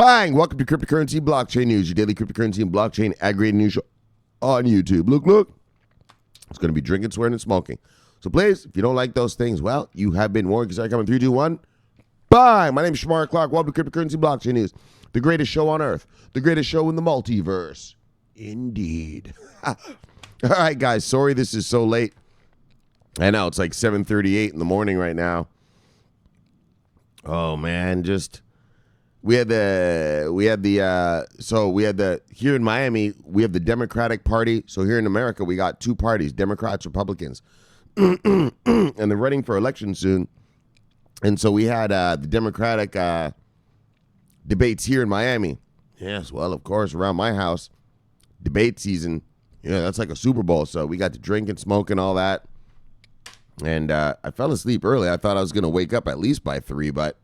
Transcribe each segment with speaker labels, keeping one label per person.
Speaker 1: Bang! Welcome to Cryptocurrency Blockchain News, your daily cryptocurrency and blockchain aggregated news show on YouTube. Look. It's going to be drinking, swearing, and smoking. So please, if you don't like those things, well, you have been warned because I come in 3, 2, 1. Bye! My name is Shamar Clark. Welcome to Cryptocurrency Blockchain News, the greatest show on earth, the greatest show in the multiverse. Indeed. All right, guys. Sorry this is so late. I know, it's like 7:38 in the morning right now. Oh, man, here in Miami, we have the Democratic Party. So here in America, we got two parties, Democrats, Republicans. And they're running for election soon. And so we had the Democratic debates here in Miami. Yes, well, of course, around my house, debate season, that's like a Super Bowl. So we got to drink and smoke and all that. And I fell asleep early. I thought I was going to wake up at least by 3, but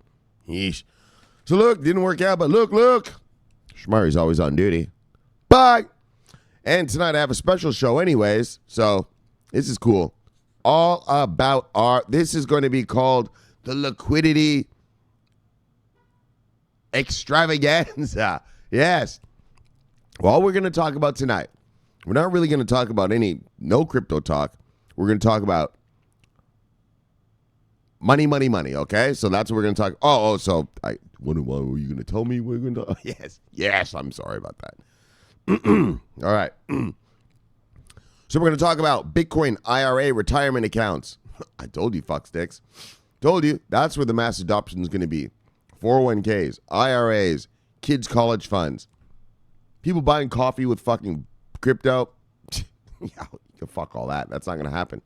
Speaker 1: yeesh. So look, didn't work out, but look. Shmari's always on duty. Bye. And tonight I have a special show anyways, so this is cool. All about this is going to be called the liquidity extravaganza. Yes. Well, all we're going to talk about tonight, we're not really going to talk about no crypto talk. We're going to talk about money, okay? So that's what we're going to talk. So what were you going to tell me we're going to talk? Yes, I'm sorry about that. All right. So we're going to talk about Bitcoin IRA retirement accounts. I told you, fucksticks. Told you, that's where the mass adoption is going to be. 401ks, IRAs, kids' college funds. People buying coffee with fucking crypto. Yeah, fuck all that. That's not going to happen.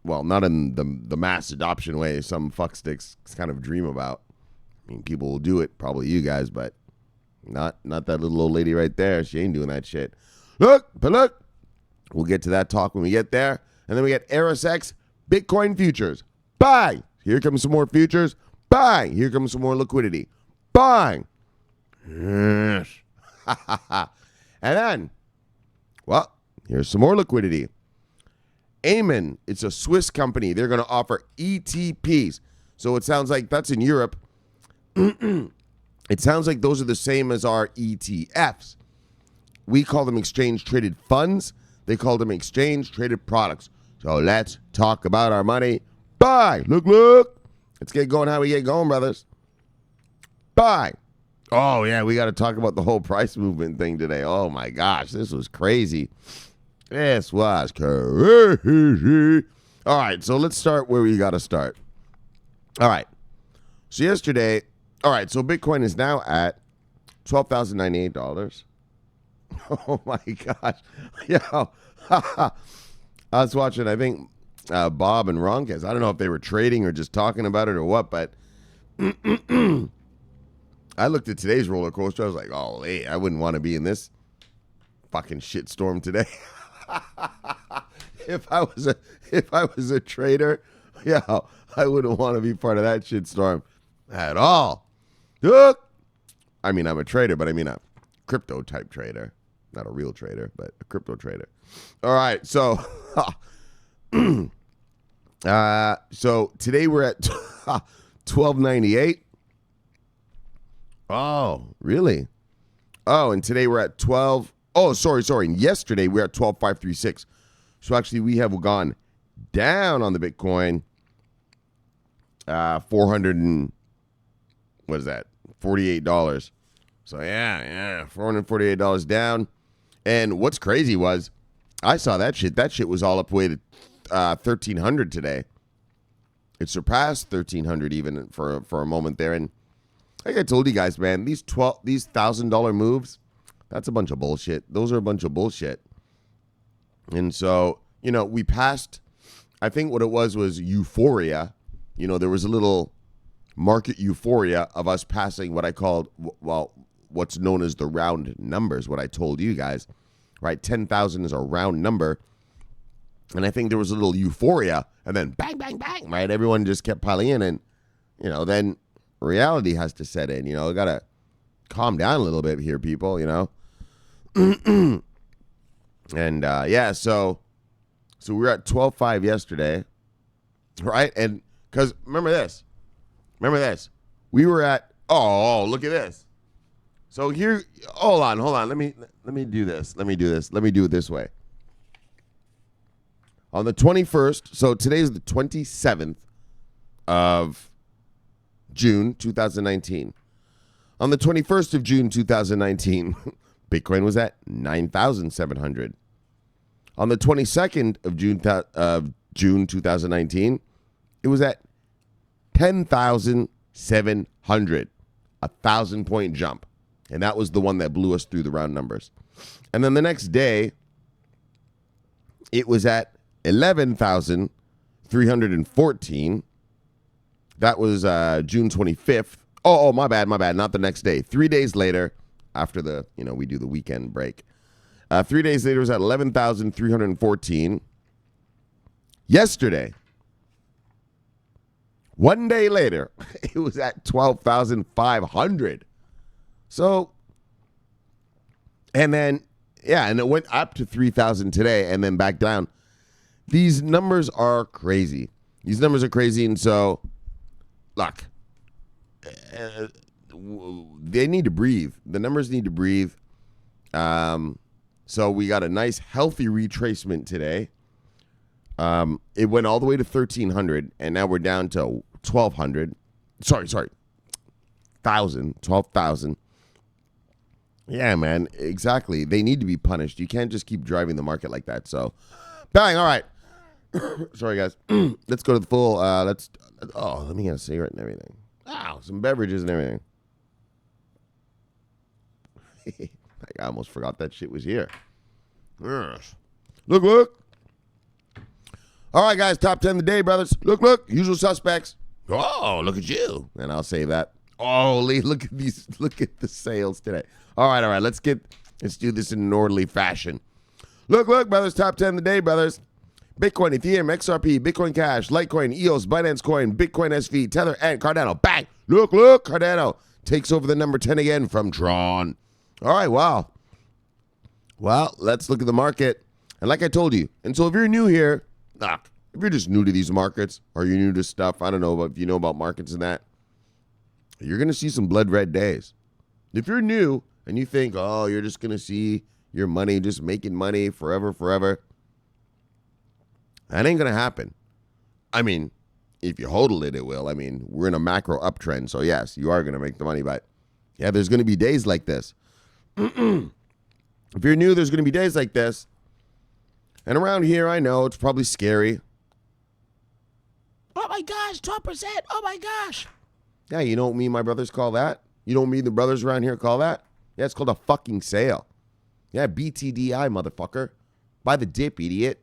Speaker 1: Well, not in the mass adoption way some fucksticks kind of dream about. I mean, people will do it, probably you guys, but not that little old lady right there. She ain't doing that shit. Look, we'll get to that talk when we get there. And then we get ErisX Bitcoin futures. Buy. Here comes some more futures. Buy. Here comes some more liquidity. Buy. Yes. And then, well, here's some more liquidity. Amun, it's a Swiss company. They're going to offer ETPs. So it sounds like that's in Europe. It sounds like those are the same as our ETFs. We call them exchange-traded funds. They call them exchange-traded products. So let's talk about our money. Buy. Look. Let's get going how we get going, brothers. Buy. Oh, yeah, we got to talk about the whole price movement thing today. Oh, my gosh, this was crazy. This was crazy. All right, so let's start where we got to start. All right. So yesterday, so Bitcoin is now at $12,098. Oh, my gosh. Yo, I was watching, I think, Bob and Ronkes. I don't know if they were trading or just talking about it or what, but I looked at today's roller coaster. I was like, oh, hey, I wouldn't want to be in this fucking shitstorm today. If I was a trader, yeah, I wouldn't want to be part of that shitstorm at all. Look, I mean, I'm a trader, but I mean a crypto type trader, not a real trader, but a crypto trader. All right, so so today we're at 1298. Oh, really? Oh, and today we're at 12. Oh, sorry. Yesterday we were at 12,536. So actually we have gone down on the Bitcoin. 400 and what is that? $48. So yeah, $448 down. And what's crazy was I saw that shit. That shit was all up way to 1,300 today. It surpassed 1,300 even for a moment there. And like I told you guys, man, these $1,000 moves, that's a bunch of bullshit. Those are a bunch of bullshit. And so, we passed, I think what it was euphoria. There was a little market euphoria of us passing what I called, what's known as the round numbers, what I told you guys, right? 10,000 is a round number. And I think there was a little euphoria and then bang, bang, bang, right? Everyone just kept piling in and, then reality has to set in, got to calm down a little bit here, people, And, so we were at 12.5 yesterday, right? And because remember this, we were at, oh, look at this. So here, hold on. Let me do this. Let me do it this way. On the 21st, so today is the 27th of June 2019. On the 21st of June 2019, Bitcoin was at 9,700. On the 22nd of June 2019, it was at 10,700. 1,000-point jump. And that was the one that blew us through the round numbers. And then the next day, it was at 11,314. That was June 25th. Oh, my bad. Not the next day. 3 days later, after we do the weekend break. 3 days later, it was at 11,314. Yesterday, 1 day later, it was at 12,500. So, and then, and it went up to 3,000 today and then back down. These numbers are crazy. And so, look, they need to breathe. The numbers need to breathe. So we got a nice, healthy retracement today. It went all the way to 1,300, and now we're down to 1,200. Sorry, 12,000. Yeah, man, exactly. They need to be punished. You can't just keep driving the market like that. So, bang, all right. Sorry, guys. Let's go to the full, let me get a cigarette and everything. Wow, some beverages and everything. I almost forgot that shit was here. Look. All right, guys, top 10 of the day, brothers. Look, usual suspects. Oh, look at you. And I'll say that. Oh, look at these. Look at the sales today. All right. Let's do this in an orderly fashion. Look, brothers, top 10 of the day, brothers. Bitcoin, Ethereum, XRP, Bitcoin Cash, Litecoin, EOS, Binance Coin, Bitcoin SV, Tether, and Cardano. Bang! Look, Cardano takes over the number 10 again from Tron. All right, wow. Well, let's look at the market. And like I told you, and so if you're new here, if you're just new to these markets or you're new to stuff, I don't know, but if you know about markets and that, you're going to see some blood red days. If you're new and you think, you're just going to see your money just making money forever, that ain't going to happen. I mean, if you hodl it, it will. I mean, we're in a macro uptrend, so yes, you are going to make the money, but yeah, there's going to be days like this. If you're new, there's going to be days like this. And around here, I know it's probably scary. Oh my gosh, 12%. Oh my gosh. Yeah, you know what me and my brothers call that? You know what me and the brothers around here call that? Yeah, it's called a fucking sale. Yeah, BTDI, motherfucker. Buy the dip, idiot.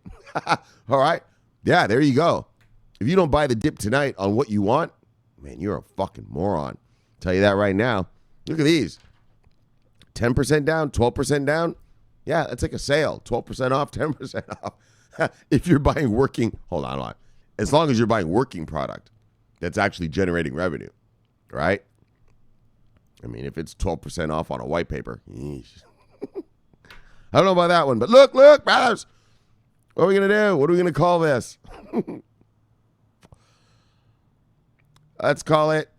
Speaker 1: All right? Yeah, there you go. If you don't buy the dip tonight on what you want, man, you're a fucking moron. Tell you that right now. Look at these. 10% down, 12% down. Yeah, that's like a sale. 12% off, 10% off. If you're buying hold on. As long as you're buying working product that's actually generating revenue, right? I mean, if it's 12% off on a white paper, yeesh. I don't know about that one, but look, brothers. What are we going to do? What are we going to call this? Let's call it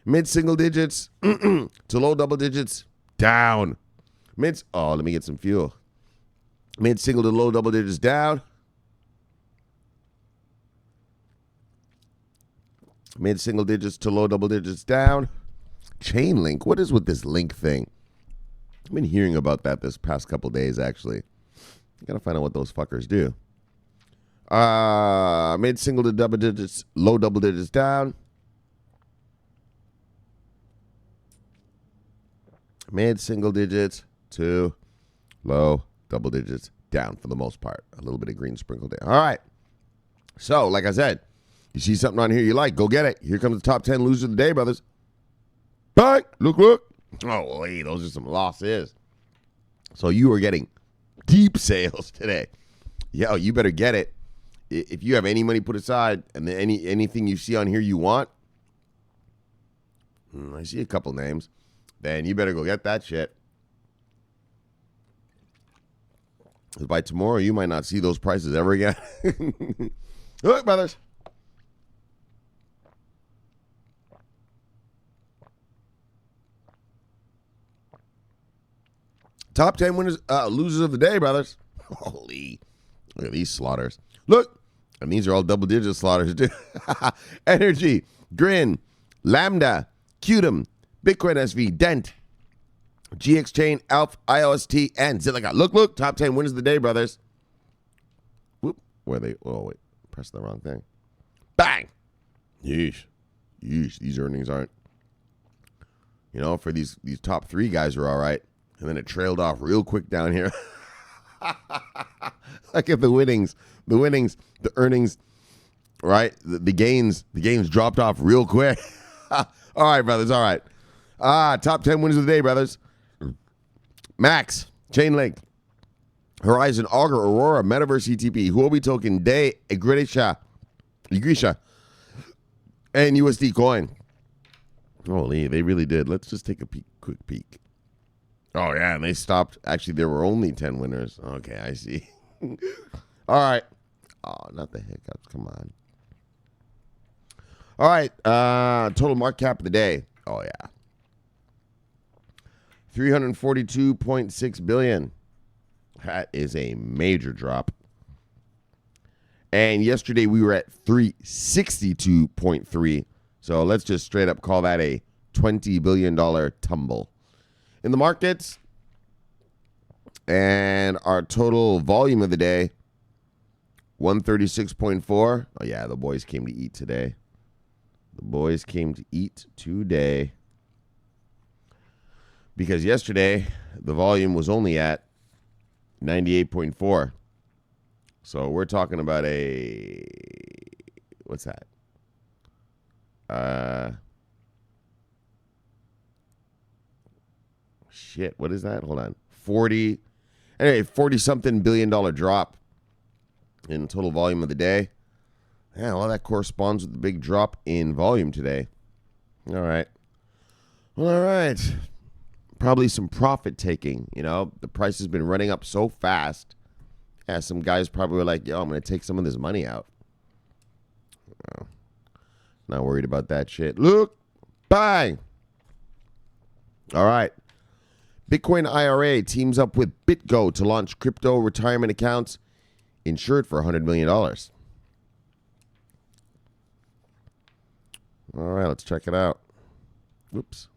Speaker 1: mid-single digits to low double digits down. Let me get some fuel. Mid-single to low double digits down. Mid-single digits to low double digits down. Chain link. What is with this link thing? I've been hearing about that this past couple days, actually. I gotta find out what those fuckers do. Mid-single to double digits, low double digits down. Mid-single digits to low double digits down for the most part. A little bit of green sprinkled in. All right. So, like I said, you see something on here you like, go get it. Here comes the top 10 losers of the day, brothers. Bang! Look. Oh, hey, those are some losses. So you are getting deep sales today. Yo, you better get it. If you have any money put aside and anything you see on here you want, I see a couple names, then you better go get that shit. Because by tomorrow, you might not see those prices ever again. Look, brothers. Top 10 winners, losers of the day, brothers. Holy, look at these slaughters. Look, and these are all double-digit slaughters, too. Energy, Grin, Lambda, Qtum, Bitcoin SV, Dent, GX Chain, Alpha, IOST, and Zilliqa. Look, top 10 winners of the day, brothers. Whoop, where they? Oh wait, press the wrong thing. Bang. Yeesh. These earnings aren't. You know, for these top 3 guys are all right, and then it trailed off real quick down here. Look at the winnings, the earnings, right? The gains dropped off real quick. All right, brothers. All right. Top 10 winners of the day, brothers. Max, Chainlink, Horizon, Augur, Aurora, Metaverse ETP, Huobi Token, Day, Igrisha, and USD Coin. Holy, they really did. Let's just take a quick peek. Oh, yeah, and they stopped. Actually, there were only 10 winners. Okay, I see. All right. Oh, not the hiccups. Come on. All right. Total market cap of the day. Oh, yeah. $342.6 billion. That is a major drop. And yesterday we were at 362.3. So let's just straight up call that a $20 billion tumble. In the markets, and our total volume of the day, 136.4. Oh, yeah, the boys came to eat today. Because yesterday, the volume was only at 98.4. So we're talking about what's that? Shit, what is that? Hold on. 40-something billion dollar drop in total volume of the day. Yeah, well, that corresponds with the big drop in volume today. All right. Probably some profit taking. You know, the price has been running up so fast. Yeah, some guys probably were like, yo, I'm going to take some of this money out. Oh, not worried about that shit. Look, bang. All right. Bitcoin IRA teams up with BitGo to launch crypto retirement accounts insured for $100 million. All right, let's check it out. Whoops.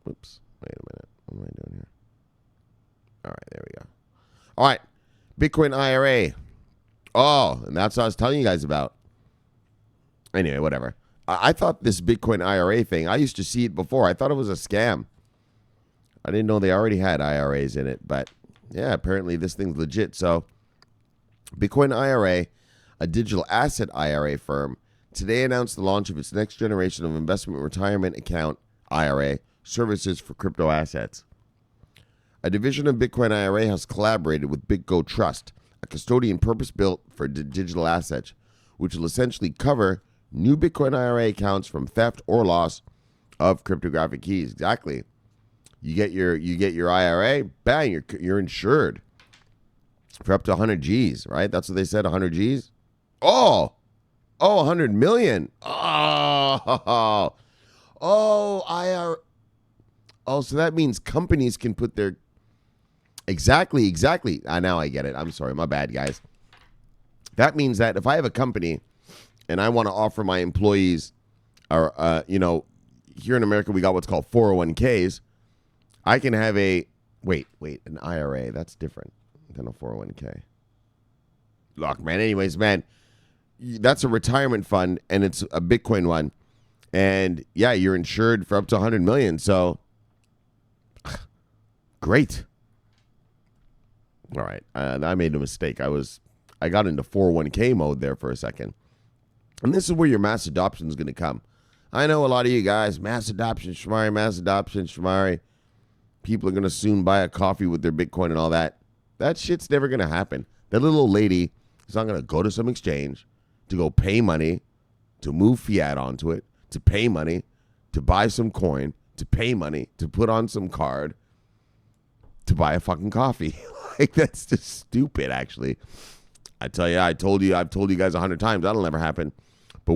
Speaker 1: Wait a minute. What am I doing here? All right, there we go. All right, Bitcoin IRA. Oh, and that's what I was telling you guys about. Anyway, whatever. I thought this Bitcoin IRA thing, I used to see it before. I thought it was a scam. I didn't know they already had IRAs in it, but yeah, apparently this thing's legit. So Bitcoin IRA, a digital asset IRA firm, today announced the launch of its next generation of investment retirement account IRA services for crypto assets. A division of Bitcoin IRA has collaborated with BitGo Trust, a custodian purpose-built for digital assets, which will essentially cover new Bitcoin IRA accounts from theft or loss of cryptographic keys. Exactly. You get your IRA, bang, you're insured for up to 100 G's, right? That's what they said, 100 G's. Oh, 100 million. IRA. Oh, so that means companies can put their exactly. Now I get it. I'm sorry, my bad, guys. That means that if I have a company and I want to offer my employees, or here in America we got what's called 401ks. I can have an IRA. That's different than a 401k. Look, man. Anyways, man, that's a retirement fund, and it's a Bitcoin one. And yeah, you're insured for up to 100 million. So great. All right. I made a mistake. I got into 401k mode there for a second. And this is where your mass adoption is going to come. I know a lot of you guys, mass adoption, shmari. People are going to soon buy a coffee with their Bitcoin and all that. That shit's never going to happen. That little old lady is not going to go to some exchange to go pay money to move fiat onto it, to pay money to buy some coin, to pay money to put on some card to buy a fucking coffee. Like, that's just stupid, actually. I've told you guys 100 times, that'll never happen. But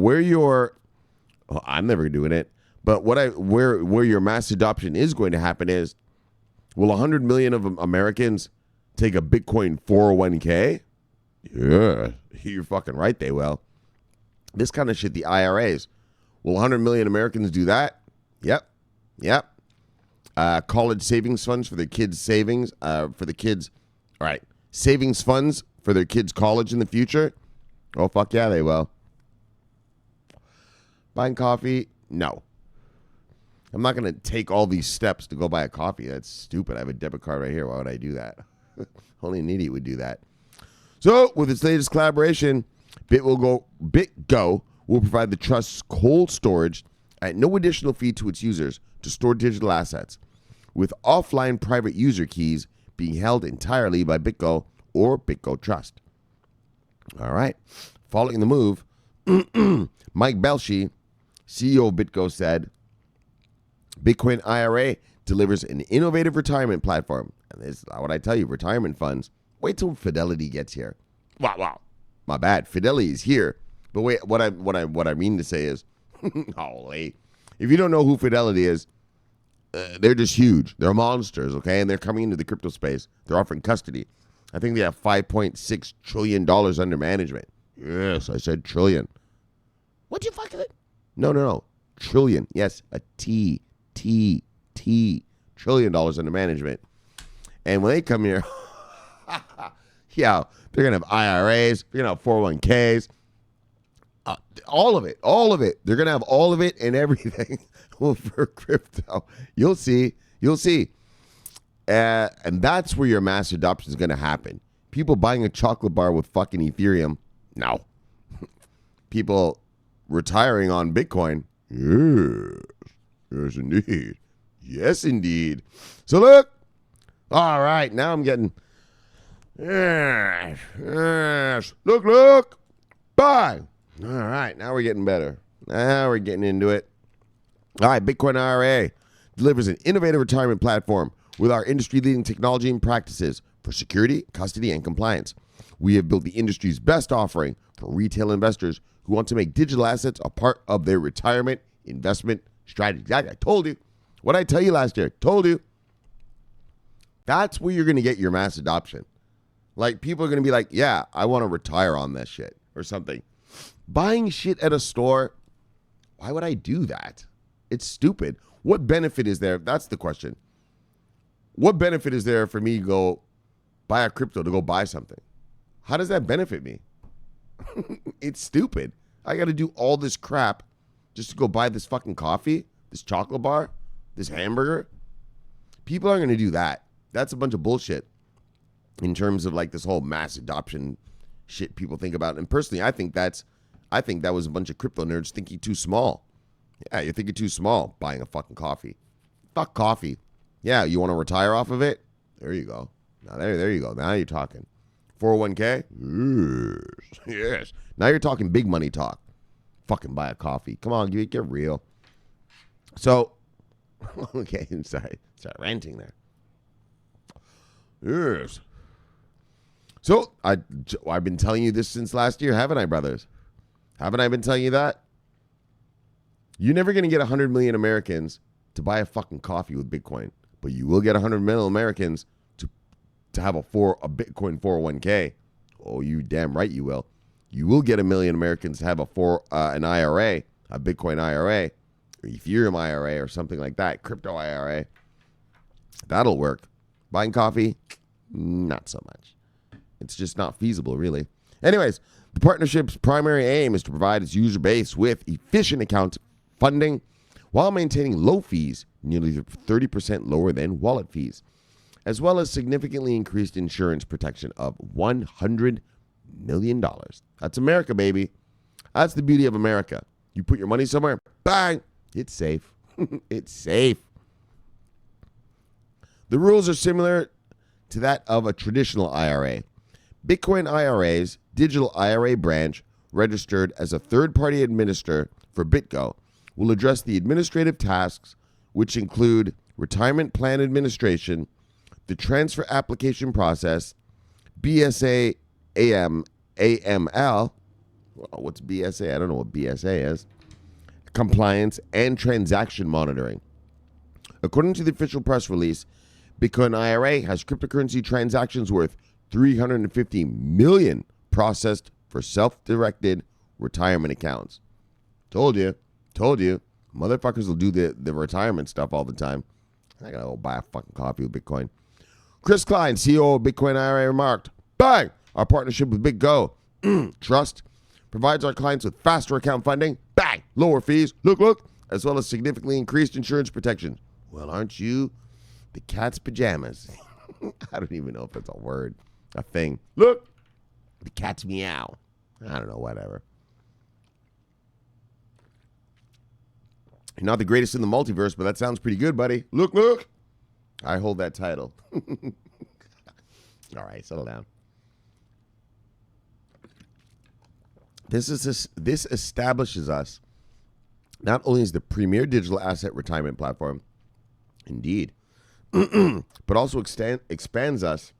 Speaker 1: I'm never doing it. But where your mass adoption is going to happen is Will 100 million of Americans take a Bitcoin 401k? Yeah, you're fucking right, they will. This kind of shit, the IRAs. Will 100 million Americans do that? Yep. College savings funds for their kids' savings, for the kids. All right. Savings funds for their kids' college in the future? Oh, fuck yeah, they will. Buying coffee? No. I'm not going to take all these steps to go buy a coffee. That's stupid. I have a debit card right here. Why would I do that? Only an idiot would do that. So, with its latest collaboration, BitGo will provide the trust's cold storage at no additional fee to its users to store digital assets, with offline private user keys being held entirely by BitGo or BitGo Trust. All right. Following the move, Mike Belshi, CEO of BitGo, said, Bitcoin IRA delivers an innovative retirement platform. And this is what I tell you, retirement funds. Wait till Fidelity gets here. Wow. My bad. Fidelity is here. But wait, what I mean to say is, holy, if you don't know who Fidelity is, they're just huge. They're monsters, okay? And they're coming into the crypto space. They're offering custody. I think they have $5.6 trillion under management. Yes, I said trillion. What'd you fucking say? No. Trillion. Yes, a T. Trillion dollars under management. And when they come here, yeah, they're going to have IRAs. They're going to have 401ks. All of it. They're going to have all of it and everything for crypto. You'll see. And that's where your mass adoption is going to happen. People buying a chocolate bar with fucking Ethereum. No. People retiring on Bitcoin. Yes, indeed. Yes, indeed. So look. All right. Now I'm getting. Yes. Look. Buy. All right. Now we're getting better. Now we're getting into it. All right. Bitcoin IRA delivers an innovative retirement platform with our industry-leading technology and practices for security, custody, and compliance. We have built the industry's best offering for retail investors who want to make digital assets a part of their retirement investment strategy. I told you. What did I tell you last year? Told you. That's where you're going to get your mass adoption. Like, people are going to be like, yeah, I want to retire on this shit or something. Buying shit at a store, why would I do that? It's stupid. What benefit is there? That's the question. What benefit is there for me to go buy a crypto to go buy something? How does that benefit me? It's stupid. I got to do all this crap just to go buy this fucking coffee, this chocolate bar, this hamburger. People aren't going to do that. That's a bunch of bullshit in terms of like this whole mass adoption shit people think about. And personally, I think that was a bunch of crypto nerds thinking too small. Yeah, you're thinking too small buying a fucking coffee. Fuck coffee. Yeah, you want to retire off of it? There you go. Now there you go. Now you're talking. 401k? Yes. Now you're talking big money talk. Fucking buy a coffee. Come on, get real. So, okay, sorry. Start ranting there. Yes. So, I've been telling you this since last year, haven't I, brothers? Haven't I been telling you that? You're never going to get 100 million Americans to buy a fucking coffee with Bitcoin, but you will get 100 million Americans to have a Bitcoin 401k. Oh, you damn right you will. You will get 1 million Americans to have an IRA, a Bitcoin IRA, or Ethereum IRA, or something like that, crypto IRA. That'll work. Buying coffee, not so much. It's just not feasible, really. Anyways, the partnership's primary aim is to provide its user base with efficient account funding while maintaining low fees, nearly 30% lower than wallet fees, as well as significantly increased insurance protection of $100 million. That's America, baby. That's the beauty of America. You put your money somewhere, bang, it's safe. It's safe. The rules are similar to that of a traditional IRA. Bitcoin IRA's digital IRA branch, registered as a third-party administrator for BitGo, will address the administrative tasks, which include retirement plan administration, the transfer application process, BSA AML, what's BSA? I don't know what BSA is, compliance, and transaction monitoring. According to the official press release, Bitcoin IRA has cryptocurrency transactions worth $350 million processed for self-directed retirement accounts. Told you. Motherfuckers will do the retirement stuff all the time. I gotta go buy a fucking coffee with Bitcoin. Chris Klein, CEO of Bitcoin IRA, remarked, "Bang! Our partnership with BitGo Trust provides our clients with faster account funding, bang, lower fees, look, as well as significantly increased insurance protection." Well, aren't you the cat's pajamas? I don't even know if that's a word, a thing. Look, the cat's meow. I don't know, whatever. You're not the greatest in the multiverse, but that sounds pretty good, buddy. Look. I hold that title. All right, settle down. This establishes us not only as the premier digital asset retirement platform, indeed, but also expands us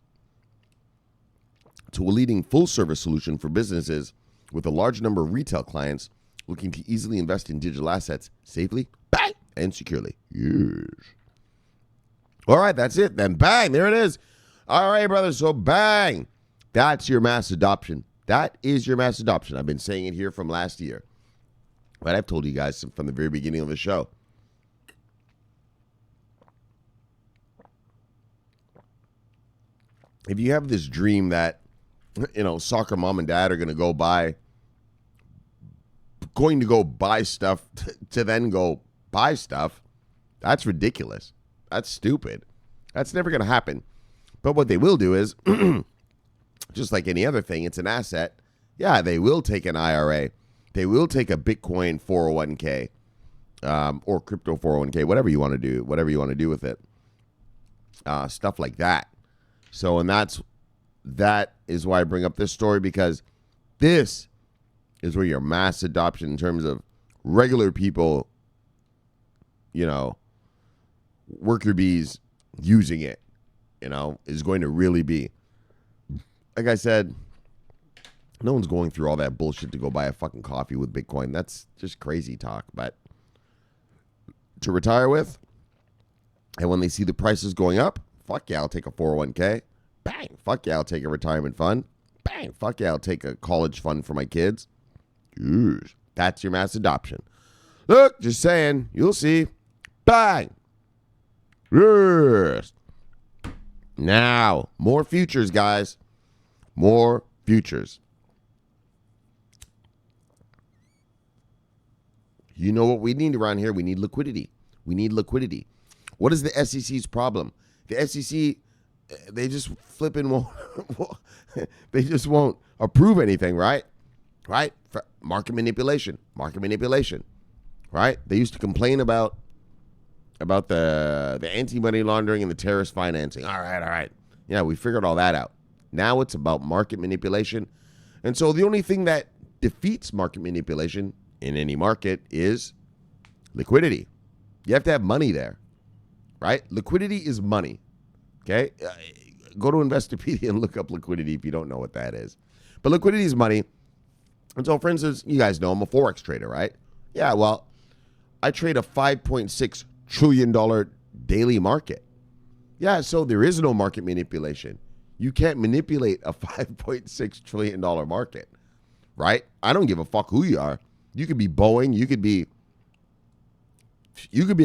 Speaker 1: to a leading full-service solution for businesses with a large number of retail clients looking to easily invest in digital assets safely, bang, and securely. Yes. All right, that's it. Then bang, there it is. All right, brothers, so bang. That's your mass adoption. That is your mass adoption. I've been saying it here from last year. But I've told you guys from the very beginning of the show. If you have this dream that, soccer mom and dad are going to go buy stuff to then go buy stuff, that's ridiculous. That's stupid. That's never going to happen. But what they will do is, just like any other thing, it's an asset. Yeah, they will take an IRA. They will take a Bitcoin 401k or crypto 401k, whatever you want to do with it. Stuff like that. So, and that is why I bring up this story, because this is where your mass adoption in terms of regular people, worker bees using it, is going to really be. Like I said, no one's going through all that bullshit to go buy a fucking coffee with Bitcoin. That's just crazy talk. But to retire with, and when they see the prices going up, fuck yeah, I'll take a 401k. Bang, fuck yeah, I'll take a retirement fund. Bang, fuck yeah, I'll take a college fund for my kids. Yes, that's your mass adoption. Look, just saying, you'll see. Bang. Yes. Now, more futures, guys. More futures. You know what we need around here? We need liquidity. What is the SEC's problem? The SEC, they just they just won't approve anything, right? Right? For market manipulation, right? They used to complain about the anti-money laundering and the terrorist financing. All right. Yeah, we figured all that out. Now it's about market manipulation. And so the only thing that defeats market manipulation in any market is liquidity. You have to have money there, right? Liquidity is money, okay? Go to Investopedia and look up liquidity if you don't know what that is. But liquidity is money. And so, for instance, you guys know I'm a Forex trader, right? Yeah, well, I trade a $5.6 trillion daily market. Yeah, so there is no market manipulation. You can't manipulate a $5.6 trillion market, right? I don't give a fuck who you are. You could be Boeing. You could be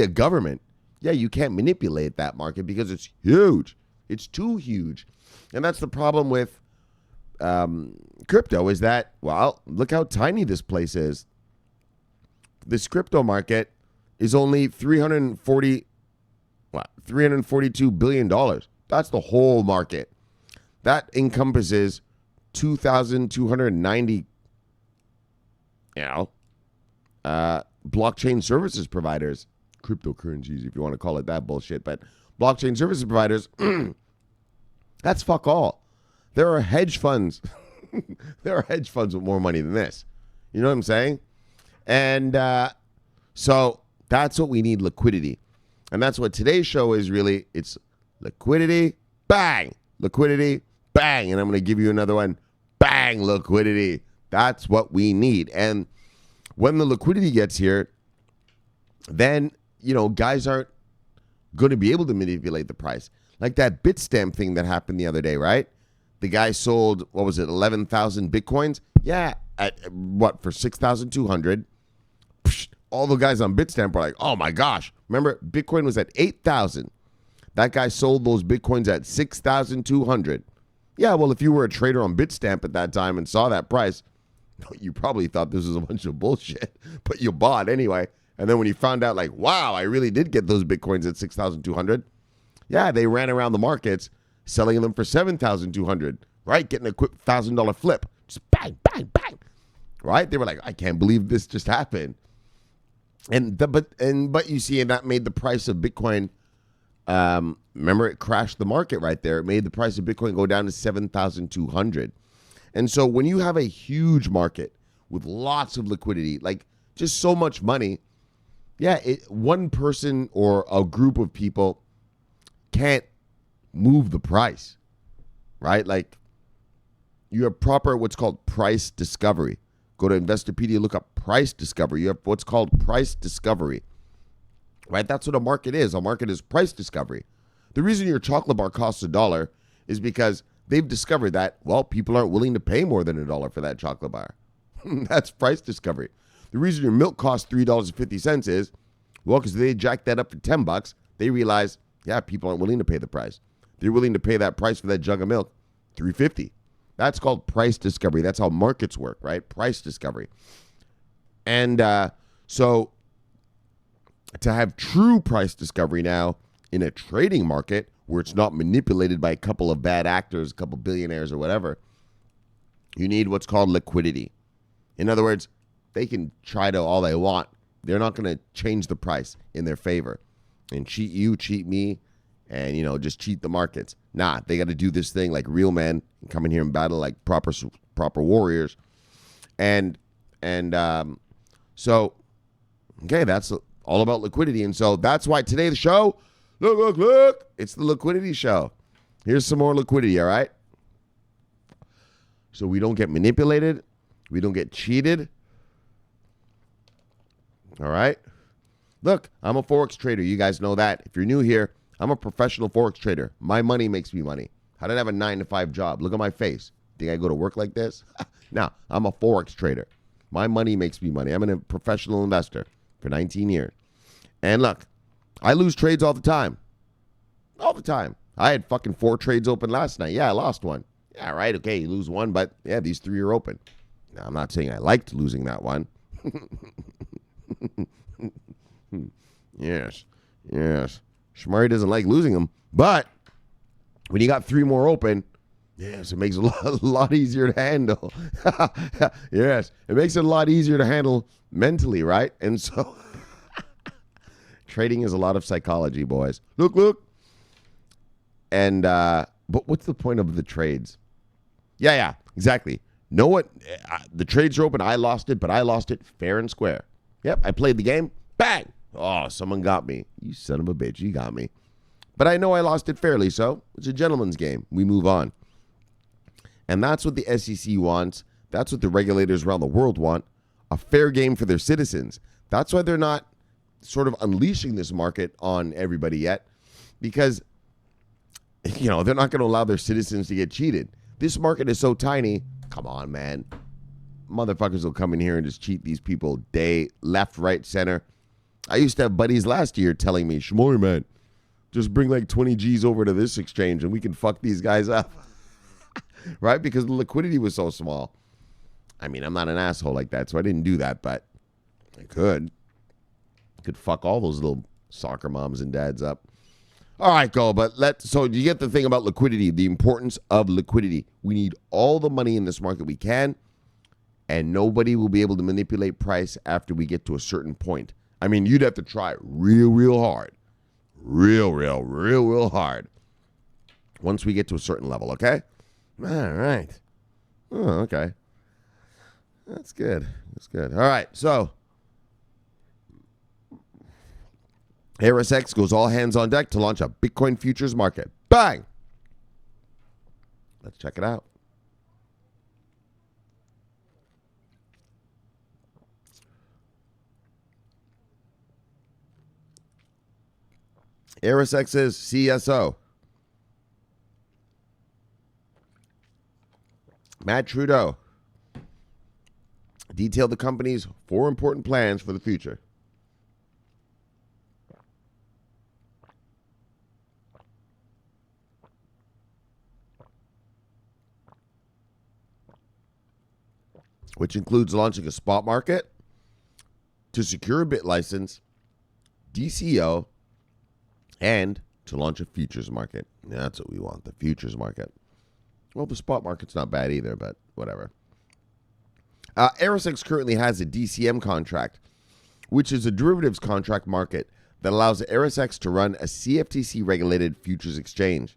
Speaker 1: a government. Yeah, you can't manipulate that market because it's huge. It's too huge. And that's the problem with crypto is that, well, look how tiny this place is. This crypto market is only $342 billion. That's the whole market. That encompasses 2,290, blockchain services providers, cryptocurrencies, if you want to call it that bullshit, but blockchain services providers, that's fuck all. There are hedge funds. There are hedge funds with more money than this. You know what I'm saying? And so that's what we need, liquidity. And that's what today's show is really. It's liquidity, bang, liquidity, bang. And I'm going to give you another one, bang, liquidity. That's what we need. And when the liquidity gets here, then, guys aren't going to be able to manipulate the price. Like that Bitstamp thing that happened the other day, right? The guy sold, what was it, 11,000 Bitcoins? Yeah, at what, for 6,200? All the guys on Bitstamp were like, oh my gosh. Remember, Bitcoin was at 8,000. That guy sold those Bitcoins at 6,200. Yeah, well, if you were a trader on Bitstamp at that time and saw that price, you probably thought this was a bunch of bullshit, but you bought anyway. And then when you found out, like, wow, I really did get those Bitcoins at 6,200. Yeah, they ran around the markets selling them for 7,200, right? Getting a quick $1,000 flip. Just bang, bang, bang. Right? They were like, I can't believe this just happened. But you see, and that made the price of Bitcoin, remember, it crashed the market right there. It made the price of Bitcoin go down to 7,200. And so when you have a huge market with lots of liquidity, like just so much money, yeah, one person or a group of people can't move the price, right? Like you have proper what's called price discovery. Go to Investopedia, look up price discovery. You have what's called price discovery, right? That's what a market is. A market is price discovery. The reason your chocolate bar costs $1 is because they've discovered that, well, people aren't willing to pay more than $1 for that chocolate bar. That's price discovery. The reason your milk costs $3.50 is, well, because they jacked that up for $10. They realize, yeah, people aren't willing to pay the price. They're willing to pay that price for that jug of milk, $3.50. That's called price discovery. That's how markets work, right? Price discovery. And so to have true price discovery now in a trading market where it's not manipulated by a couple of bad actors, a couple billionaires or whatever, you need what's called liquidity. In other words, they can try to all they want. They're not going to change the price in their favor and cheat you, cheat me, and, just cheat the markets. Nah, they got to do this thing like real men and come in here and battle like proper warriors. So, okay, that's all about liquidity. And so that's why today the show, look, it's the liquidity show. Here's some more liquidity, all right? So we don't get manipulated. We don't get cheated. All right? Look, I'm a Forex trader. You guys know that. If you're new here, I'm a professional Forex trader. My money makes me money. I don't have a 9-to-5 job. Look at my face. Think I go to work like this? No, I'm a Forex trader. My money makes me money. I'm a professional investor for 19 years. And look, I lose trades all the time. All the time. I had fucking 4 trades open last night. Yeah, I lost one. Yeah, right. Okay, you lose one, but yeah, these 3 are open. Now, I'm not saying I liked losing that one. Yes. Shamari doesn't like losing them, but when you got 3 more open, yes, it makes it a lot easier to handle. Yes, it makes it a lot easier to handle mentally, right? And so trading is a lot of psychology, boys. Look. And but what's the point of the trades? Yeah, exactly. Know what? The trades are open. I lost it, but I lost it fair and square. Yep, I played the game. Bang! Oh, someone got me. You son of a bitch, you got me. But I know I lost it fairly, so it's a gentleman's game. We move on. And that's what the SEC wants. That's what the regulators around the world want. A fair game for their citizens. That's why they're not sort of unleashing this market on everybody yet. Because, they're not going to allow their citizens to get cheated. This market is so tiny. Come on, man. Motherfuckers will come in here and just cheat these people day, left, right, center. I used to have buddies last year telling me, Shamori, man, just bring like 20 G's over to this exchange and we can fuck these guys up. Right? Because the liquidity was so small. I mean, I'm not an asshole like that, so I didn't do that, but I could. I could fuck all those little soccer moms and dads up. All right, go. So you get the thing about liquidity, the importance of liquidity. We need all the money in this market we can, and nobody will be able to manipulate price after we get to a certain point. I mean, you'd have to try real hard. Real hard. Once we get to a certain level, okay? All right. Oh, okay. That's good. All right, so ErisX goes all hands on deck to launch a Bitcoin futures market. Bang! Let's check it out. ErisX's CSO, Matt Trudeau detailed the company's 4 important plans for the future. Which includes launching a spot market to secure a bit license, DCO, and to launch a futures market. That's what we want, the futures market. Well, the spot market's not bad either, but whatever. ErisX currently has a DCM contract, which is a derivatives contract market that allows ErisX to run a CFTC-regulated futures exchange.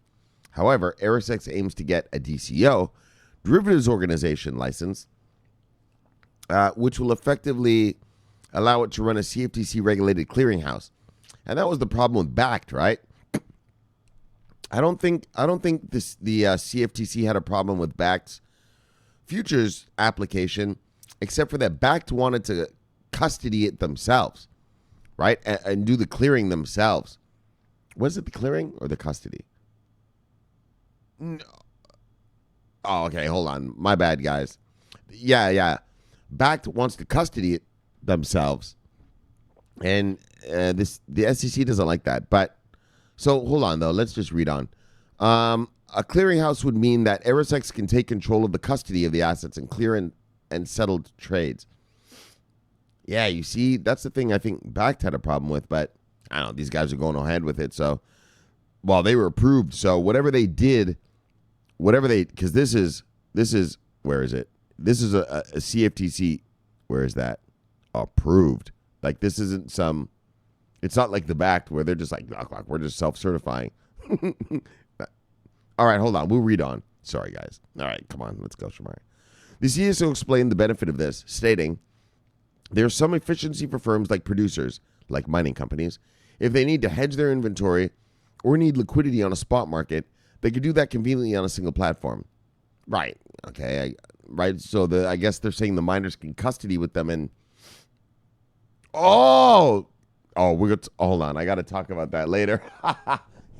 Speaker 1: However, ErisX aims to get a DCO, derivatives organization license, which will effectively allow it to run a CFTC-regulated clearinghouse. And that was the problem with Bakkt, right? I don't think the CFTC had a problem with Bakkt's futures application, except for that Bakkt wanted to custody it themselves, right? And do the clearing themselves. Was it the clearing or the custody? No. Oh, okay, hold on. My bad, guys. Yeah. Bakkt wants to custody it themselves. And the SEC doesn't like that. But, so hold on, though. Let's just read on. A clearinghouse would mean that ErisX can take control of the custody of the assets and clear and settle trades. Yeah, you see, that's the thing I think Bakkt had a problem with, but I don't know, these guys are going ahead with it. So, well, they were approved. So whatever they did, because this is, where is it? This is a CFTC, where is that? Approved. Like, this isn't it's not like the Bakkt where they're just like, we're just self-certifying. All right, hold on. We'll read on. Sorry, guys. All right, come on. Let's go, Shamari. The CSO explained the benefit of this, stating, there's some efficiency for firms like producers, like mining companies. If they need to hedge their inventory or need liquidity on a spot market, they could do that conveniently on a single platform. Right. Okay. Right. So I guess they're saying the miners can custody with them and... Oh, we're going to... Hold on. I got to talk about that later.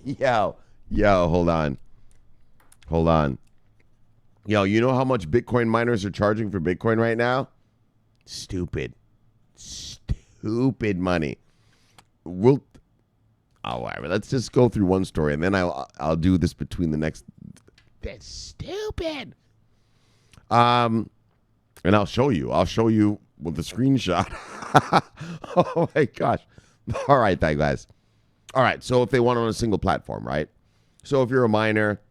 Speaker 1: Yo, hold on. Yo, you know how much Bitcoin miners are charging for Bitcoin right now? Stupid money. Whatever. Let's just go through one story, and then I'll do this between the next. That's stupid. And I'll show you with the screenshot. Oh my gosh. All right, then, guys. All right. So if they want on a single platform, right? So if you're a miner,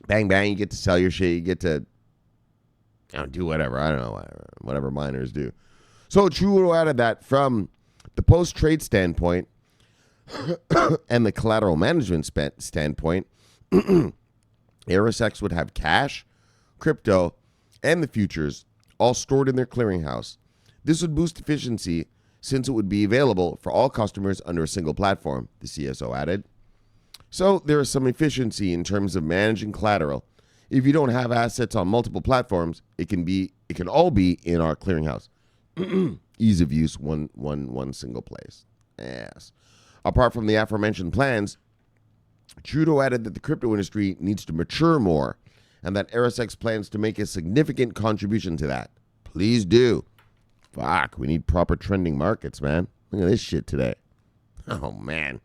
Speaker 1: bang bang, you get to sell your shit. You get to do whatever. I don't know, whatever miners do. So Trudeau added that from the post-trade standpoint and the collateral management standpoint, ErisX would have cash, crypto, and the futures all stored in their clearinghouse. This would boost efficiency since it would be available for all customers under a single platform, the CSO added. So there is some efficiency in terms of managing collateral. If you don't have assets on multiple platforms, it can all be in our clearinghouse. Ease of use, one single place. Yes. Apart from the aforementioned plans, Trudeau added that the crypto industry needs to mature more and that ErisX plans to make a significant contribution to that. Please do. Fuck, we need proper trending markets, man. Look at this shit today. Oh, man.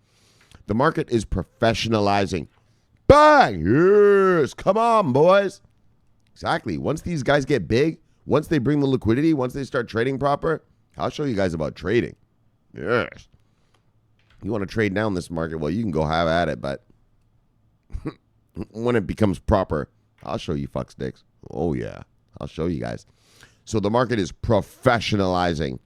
Speaker 1: The market is professionalizing. Bang! Yes! Come on, boys. Exactly. Once these guys get big, once they bring the liquidity, once they start trading proper, I'll show you guys about trading. Yes. You want to trade down this market? Well, you can go have at it, but when it becomes proper, I'll show you fucksticks. Oh, yeah. I'll show you guys. So the market is professionalizing.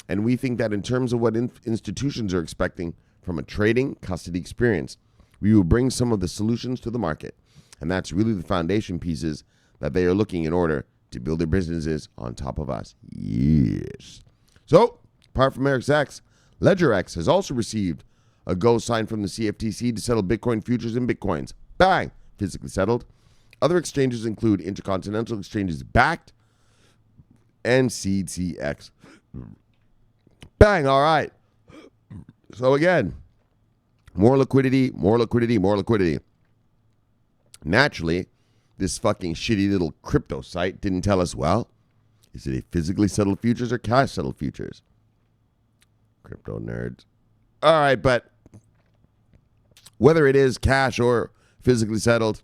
Speaker 1: And we think that in terms of what institutions are expecting from a trading custody experience, we will bring some of the solutions to the market. And that's really the foundation pieces that they are looking in order to build their businesses on top of us. Yes. So, apart from ErisX, LedgerX has also received a go sign from the CFTC to settle Bitcoin futures and Bitcoins. Bang! Physically settled. Other exchanges include intercontinental exchanges Bakkt and CDX. Bang! All right. So again, more liquidity. Naturally, this fucking shitty little crypto site didn't tell us, well, is it a physically settled futures or cash settled futures? Crypto nerds. All right, but whether it is cash or physically settled,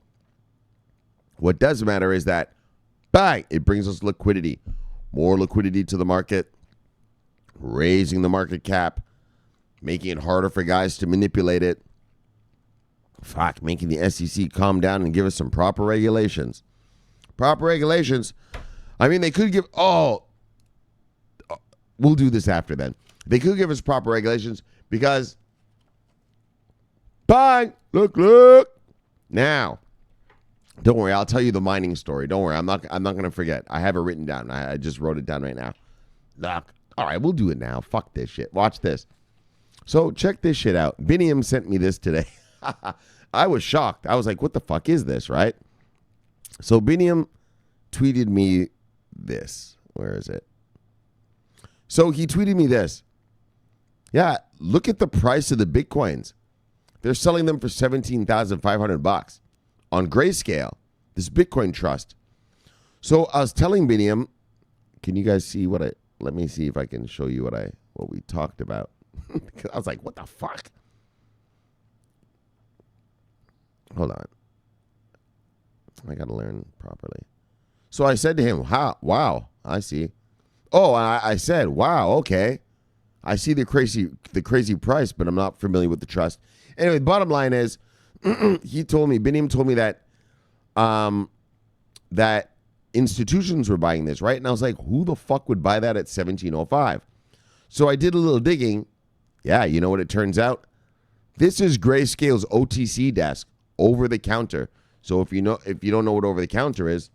Speaker 1: what does matter is that, bang, it brings us liquidity. More liquidity to the market, raising the market cap, making it harder for guys to manipulate it. Fuck, making the SEC calm down and give us some proper regulations. Proper regulations. I mean, they could give, we'll do this after then. They could give us proper regulations because, bang, look. Now, don't worry, I'll tell you the mining story. Don't worry, I'm not going to forget. I have it written down. I just wrote it down right now. Look, all right, we'll do it now. Fuck this shit. Watch this. So check this shit out. Biniam sent me this today. I was shocked. I was like, what the fuck is this, right? So Biniam tweeted me this. Where is it? So he tweeted me this. Yeah, look at the price of the Bitcoins. They're selling them for $17,500 on Grayscale, this Bitcoin trust. So I was telling Biniam, can you guys see let me see if I can show you what we talked about. I was like, what the fuck? Hold on. I got to learn properly. So I said to him, wow, I see. Oh, I said, wow, okay. I see the crazy price, but I'm not familiar with the trust. Anyway, the bottom line is, Biniam told me that that institutions were buying this, right? And I was like, who the fuck would buy that at 1705? So I did a little digging. Yeah, you know what it turns out? This is Grayscale's OTC desk, over the counter. So if you don't know what over the counter is,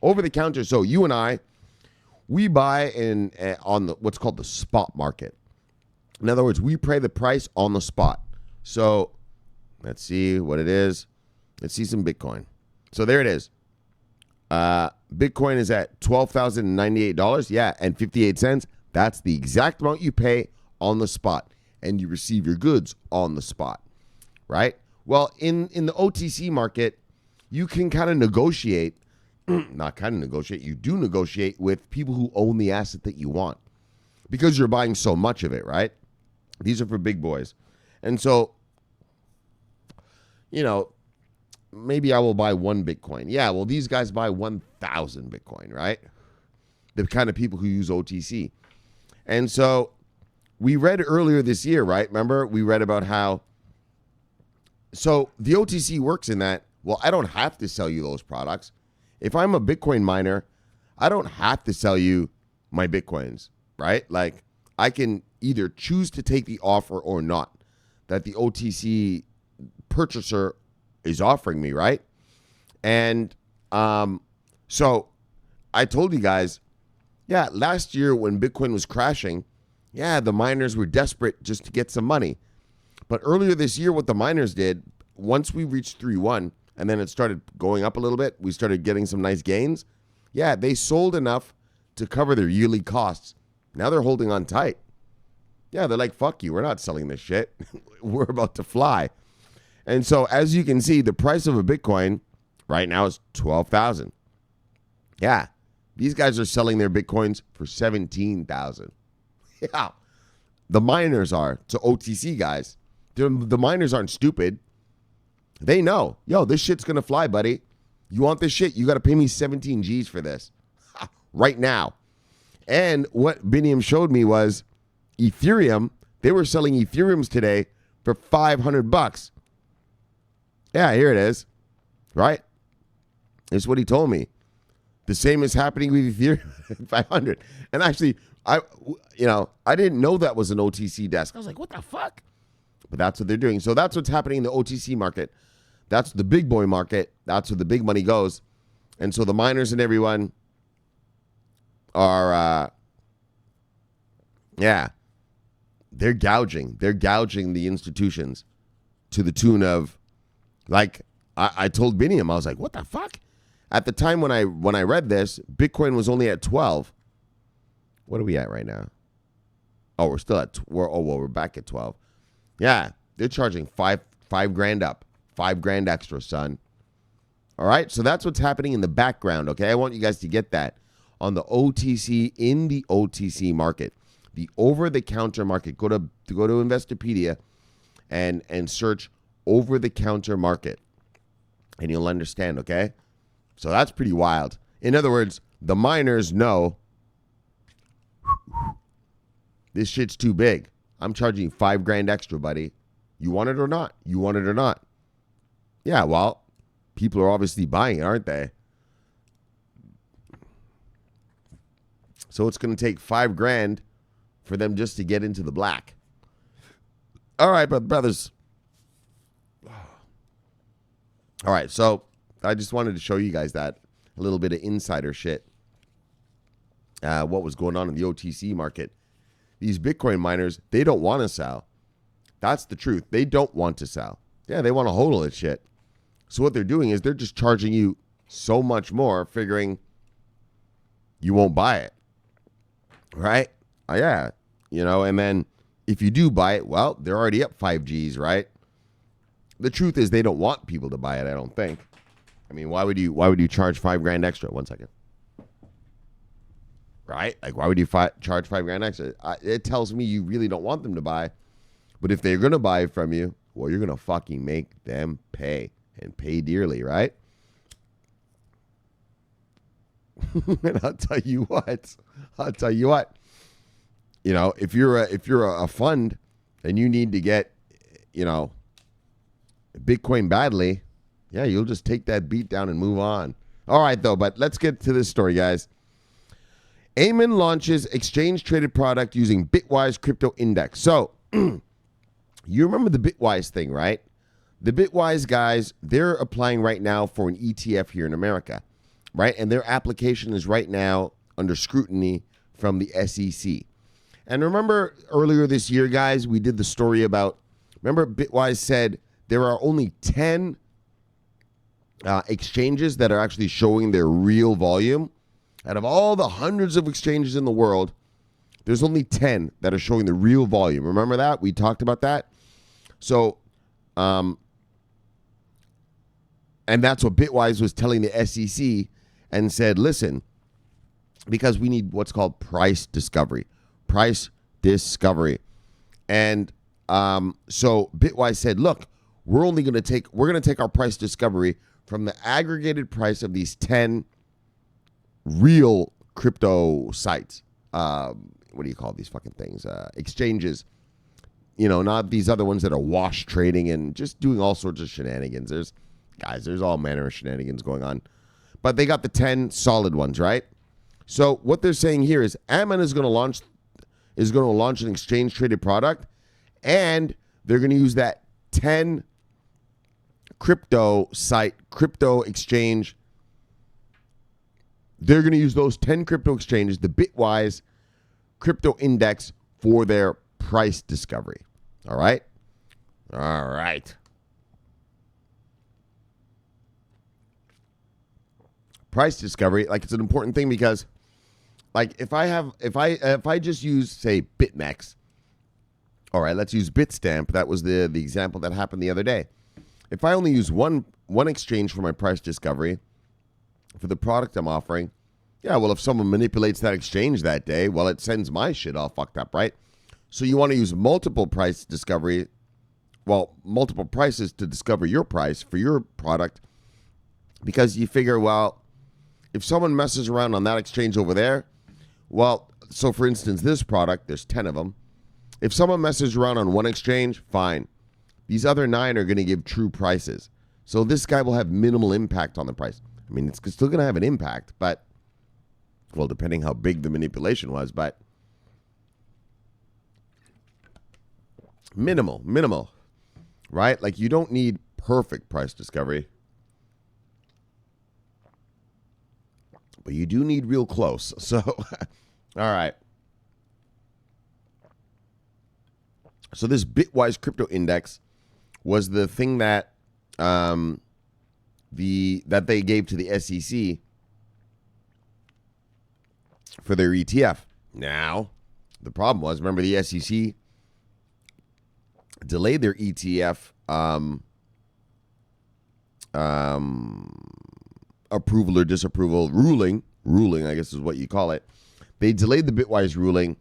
Speaker 1: over the counter. So you and I, we buy on what's called the spot market. In other words, we pay the price on the spot. So let's see what it is. Let's see some Bitcoin. So there it is. Bitcoin is at $12,098. Yeah, and 58 cents. That's the exact amount you pay on the spot, and you receive your goods on the spot, right? Well, in the OTC market, you can kind of negotiate, not kind of negotiate, you do negotiate with people who own the asset that you want because you're buying so much of it, right? These are for big boys. And so, maybe I will buy 1 Bitcoin. Yeah, well, these guys buy 1,000 Bitcoin, right? The kind of people who use OTC. And so we read earlier this year, right? Remember, we read about how, so the OTC works in that, well, I don't have to sell you those products. If I'm a Bitcoin miner, I don't have to sell you my Bitcoins, right? Like, I can either choose to take the offer or not that the OTC purchaser is offering me, right? And so I told you guys, yeah, last year when Bitcoin was crashing, yeah, the miners were desperate just to get some money. But earlier this year, what the miners did, once we reached 3.1 and then it started going up a little bit, we started getting some nice gains. Yeah, they sold enough to cover their yearly costs. Now they're holding on tight. Yeah, they're like, fuck you, we're not selling this shit. We're about to fly. And so as you can see, the price of a Bitcoin right now is 12,000. Yeah, these guys are selling their Bitcoins for 17,000. Yeah, the miners are. So OTC guys, the miners aren't stupid. They know, this shit's going to fly, buddy. You want this shit? You got to pay me 17 G's for this right now. And what Biniam showed me was Ethereum. They were selling Ethereums today for $500. Yeah, here it is. Right? It's what he told me. The same is happening with Ethereum 500. And actually, I didn't know that was an OTC desk. I was like, what the fuck? But that's what they're doing. So that's what's happening in the OTC market. That's the big boy market. That's where the big money goes. And so the miners and everyone are, they're gouging. They're gouging the institutions to the tune of, like, I told Biniam, I was like, what the fuck? At the time when I read this, Bitcoin was only at 12. What are we at right now? Oh, we're still at, we're back at 12. Yeah, they're charging five grand up, $5,000 extra, son. All right, so that's what's happening in the background, okay? I want you guys to get that on the OTC, in the OTC market, the over-the-counter market. Go to Investopedia and search over-the-counter market, and you'll understand, okay? So that's pretty wild. In other words, the miners know this shit's too big. I'm charging $5,000 extra, buddy. You want it or not? You want it or not? Yeah, well, people are obviously buying it, aren't they? So it's going to take $5,000 for them just to get into the black. All right, but brothers. All right, so I just wanted to show you guys that, a little bit of insider shit. What was going on in the OTC market. These Bitcoin miners, they don't want to sell. That's the truth. They don't want to sell. Yeah, they want to hodl this shit. So what they're doing is they're just charging you so much more, figuring you won't buy it. Right? Yeah. You know, and then if you do buy it, well, they're already up 5Gs, right? The truth is they don't want people to buy it, I don't think. I mean, why would you charge $5,000 extra? 1 second. Right? Like, why would you charge $5,000 extra? It tells me you really don't want them to buy. But if they're going to buy from you, well, you're going to fucking make them pay, and pay dearly, right? And I'll tell you what. You know, if you're a fund and you need to get, you know, Bitcoin badly, yeah, you'll just take that beat down and move on. All right, though, but let's get to this story, guys. Amun launches exchange-traded product using Bitwise crypto index. So, you remember the Bitwise thing, right? The Bitwise guys, they're applying right now for an ETF here in America, right? And their application is right now under scrutiny from the SEC. And remember earlier this year, guys, we did the story about, remember Bitwise said there are only 10 exchanges that are actually showing their real volume. Out of all the hundreds of exchanges in the world, there's only 10 that are showing the real volume. Remember that? We talked about that. So, and that's what Bitwise was telling the SEC and said, listen, because we need what's called price discovery. Price discovery. And so Bitwise said, look, we're going to take our price discovery from the aggregated price of these 10 real crypto sites. What do you call these fucking things? Exchanges. You know, not these other ones that are wash trading and just doing all sorts of shenanigans. There's all manner of shenanigans going on. But they got the 10 solid ones, right? So what they're saying here is Amun is going to launch an exchange traded product, and they're going to use that 10 crypto exchange. They're going to use those 10 crypto exchanges, the Bitwise crypto index, for their price discovery. All right? All right. Price discovery, like, it's an important thing because, like, if I just use, say, BitMEX, all right, let's use Bitstamp. That was the example that happened the other day. If I only use one exchange for my price discovery for the product I'm offering, yeah, well, if someone manipulates that exchange that day, well, it sends my shit all fucked up, right? So you want to use multiple price discovery, well, multiple prices to discover your price for your product, because you figure, well, if someone messes around on that exchange over there, well, so for instance, this product, there's 10 of them. If someone messes around on one exchange, fine. These other 9 are going to give true prices. So this guy will have minimal impact on the price. I mean, it's still going to have an impact, but, well, depending how big the manipulation was, but minimal, right? Like, you don't need perfect price discovery, but you do need real close. So, all right. So this Bitwise crypto index was the thing that that they gave to the SEC for their ETF. Now, the problem was, remember, the SEC delayed their ETF approval or disapproval ruling, I guess is what you call it. They delayed the Bitwise ruling.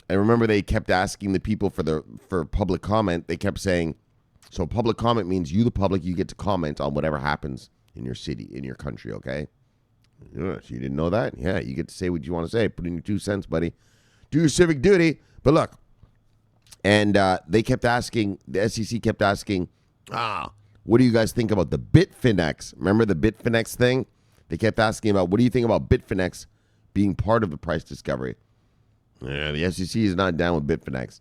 Speaker 1: And remember, they kept asking the people for public comment. They kept saying, so public comment means you, the public, you get to comment on whatever happens in your city, in your country, okay? You didn't know that? Yeah, you get to say what you want to say. Put in your 2 cents, buddy. Do your civic duty. But look, and they kept asking, the SEC kept asking, what do you guys think about the Bitfinex? Remember the Bitfinex thing? They kept asking about, what do you think about Bitfinex being part of the price discovery? Yeah, the SEC is not down with Bitfinex.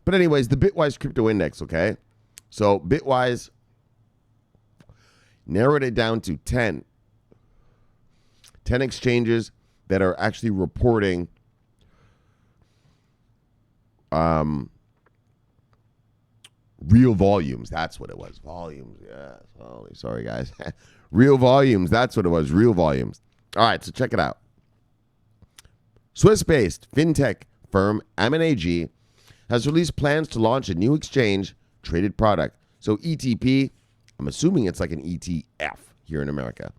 Speaker 1: But anyways, the Bitwise crypto index, okay? So Bitwise narrowed it down to 10 exchanges that are actually reporting real volumes. That's what it was. Volumes, yeah. Sorry, guys. Real volumes. That's what it was. Real volumes. All right, so check it out. Swiss-based fintech firm Amun AG has released plans to launch a new exchange-traded product. So ETP, I'm assuming it's like an ETF here in America,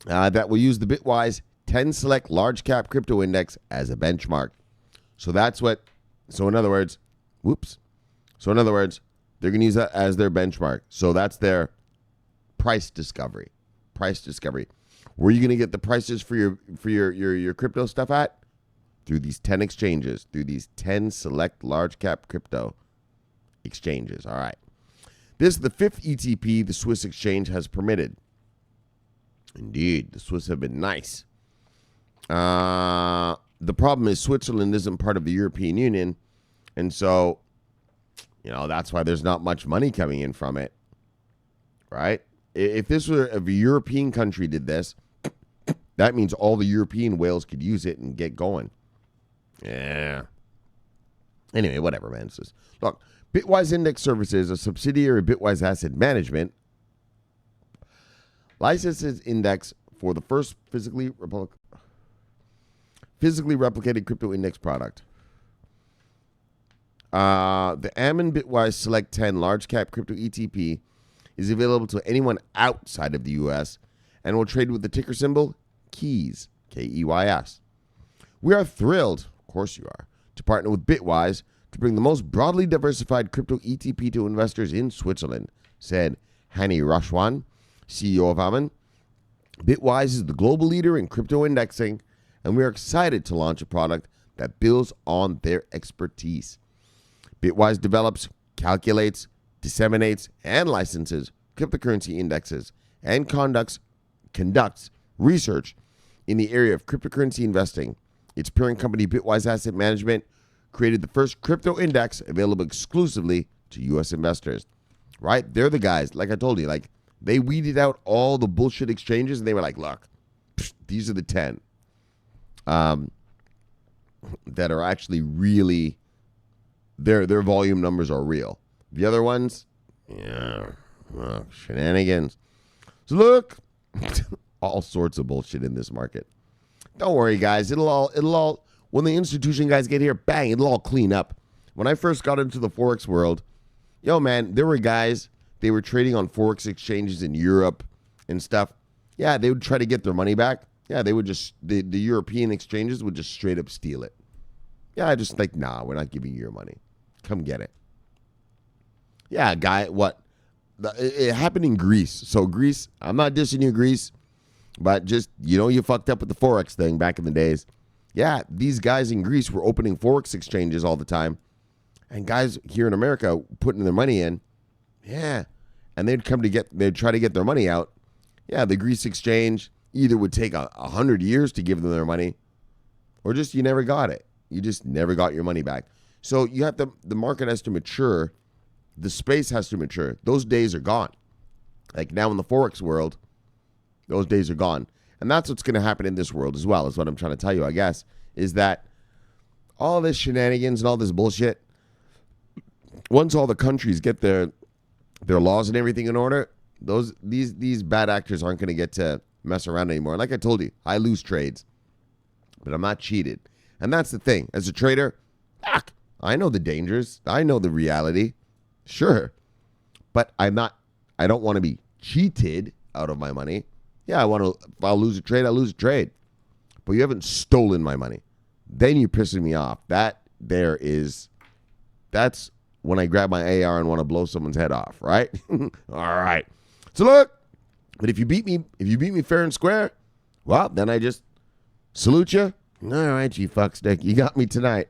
Speaker 1: that will use the Bitwise 10 Select Large Cap Crypto Index as a benchmark. So that's what, so in other words, they're going to use that as their benchmark. So that's their price discovery. Where are you going to get the prices for your crypto stuff at? Through these 10 exchanges, through these 10 select large cap crypto exchanges. All right. This is the 5th ETP the Swiss exchange has permitted. Indeed, the Swiss have been nice. The problem is Switzerland isn't part of the European Union, and so, that's why there's not much money coming in from it, right? If this were if a European country did this, that means all the European whales could use it and get going. Yeah. Anyway, whatever, man. Look, Bitwise Index Services, a subsidiary of Bitwise Asset Management, licenses index for the first physically replicated crypto index product. The Amun Bitwise Select 10 Large Cap Crypto ETP is available to anyone outside of the U.S. and will trade with the ticker symbol KEYS, K-E-Y-S. We are thrilled, of course you are, to partner with Bitwise to bring the most broadly diversified crypto ETP to investors in Switzerland, said Hani Rashwan, CEO of Amun. Bitwise is the global leader in crypto indexing, and we are excited to launch a product that builds on their expertise. Bitwise develops, calculates, disseminates, and licenses cryptocurrency indexes and conducts research in the area of cryptocurrency investing. Its parent company, Bitwise Asset Management, created the first crypto index available exclusively to U.S. investors. Right? They're the guys, like I told you, like they weeded out all the bullshit exchanges and they were like, look, these are the 10 that are actually really, their volume numbers are real. The other ones, shenanigans. So look, all sorts of bullshit in this market. Don't worry, guys. It'll all, when the institution guys get here, bang, it'll all clean up. When I first got into the Forex world, man, there were guys, they were trading on Forex exchanges in Europe and stuff. Yeah, they would try to get their money back. Yeah, they would just, the European exchanges would just straight up steal it. Yeah, just like, nah, we're not giving you your money. Come get it. Yeah, guy, what? It happened in Greece. So Greece, I'm not dissing you, Greece, but just, you fucked up with the Forex thing back in the days. Yeah, these guys in Greece were opening Forex exchanges all the time. And guys here in America putting their money in. Yeah. And they'd try to get their money out. Yeah, the Greece exchange either would take 100 years to give them their money, or just you never got it. You just never got your money back. So you have to, the market has to mature. The space has to mature. Those days are gone. Like now in the Forex world, those days are gone. And that's what's going to happen in this world as well, is what I'm trying to tell you, I guess, is that all this shenanigans and all this bullshit, once all the countries get their laws and everything in order, these bad actors aren't going to get to mess around anymore. And like I told you, I lose trades, but I'm not cheated. And that's the thing. As a trader, I know the dangers. I know the reality. Sure. But I don't want to be cheated out of my money. Yeah, if I'll lose a trade, I'll lose a trade. But you haven't stolen my money. Then you're pissing me off. That's when I grab my AR and want to blow someone's head off, right? All right. So look, but if you beat me fair and square, well, then I just salute you. All right, you fuckstick. You got me tonight.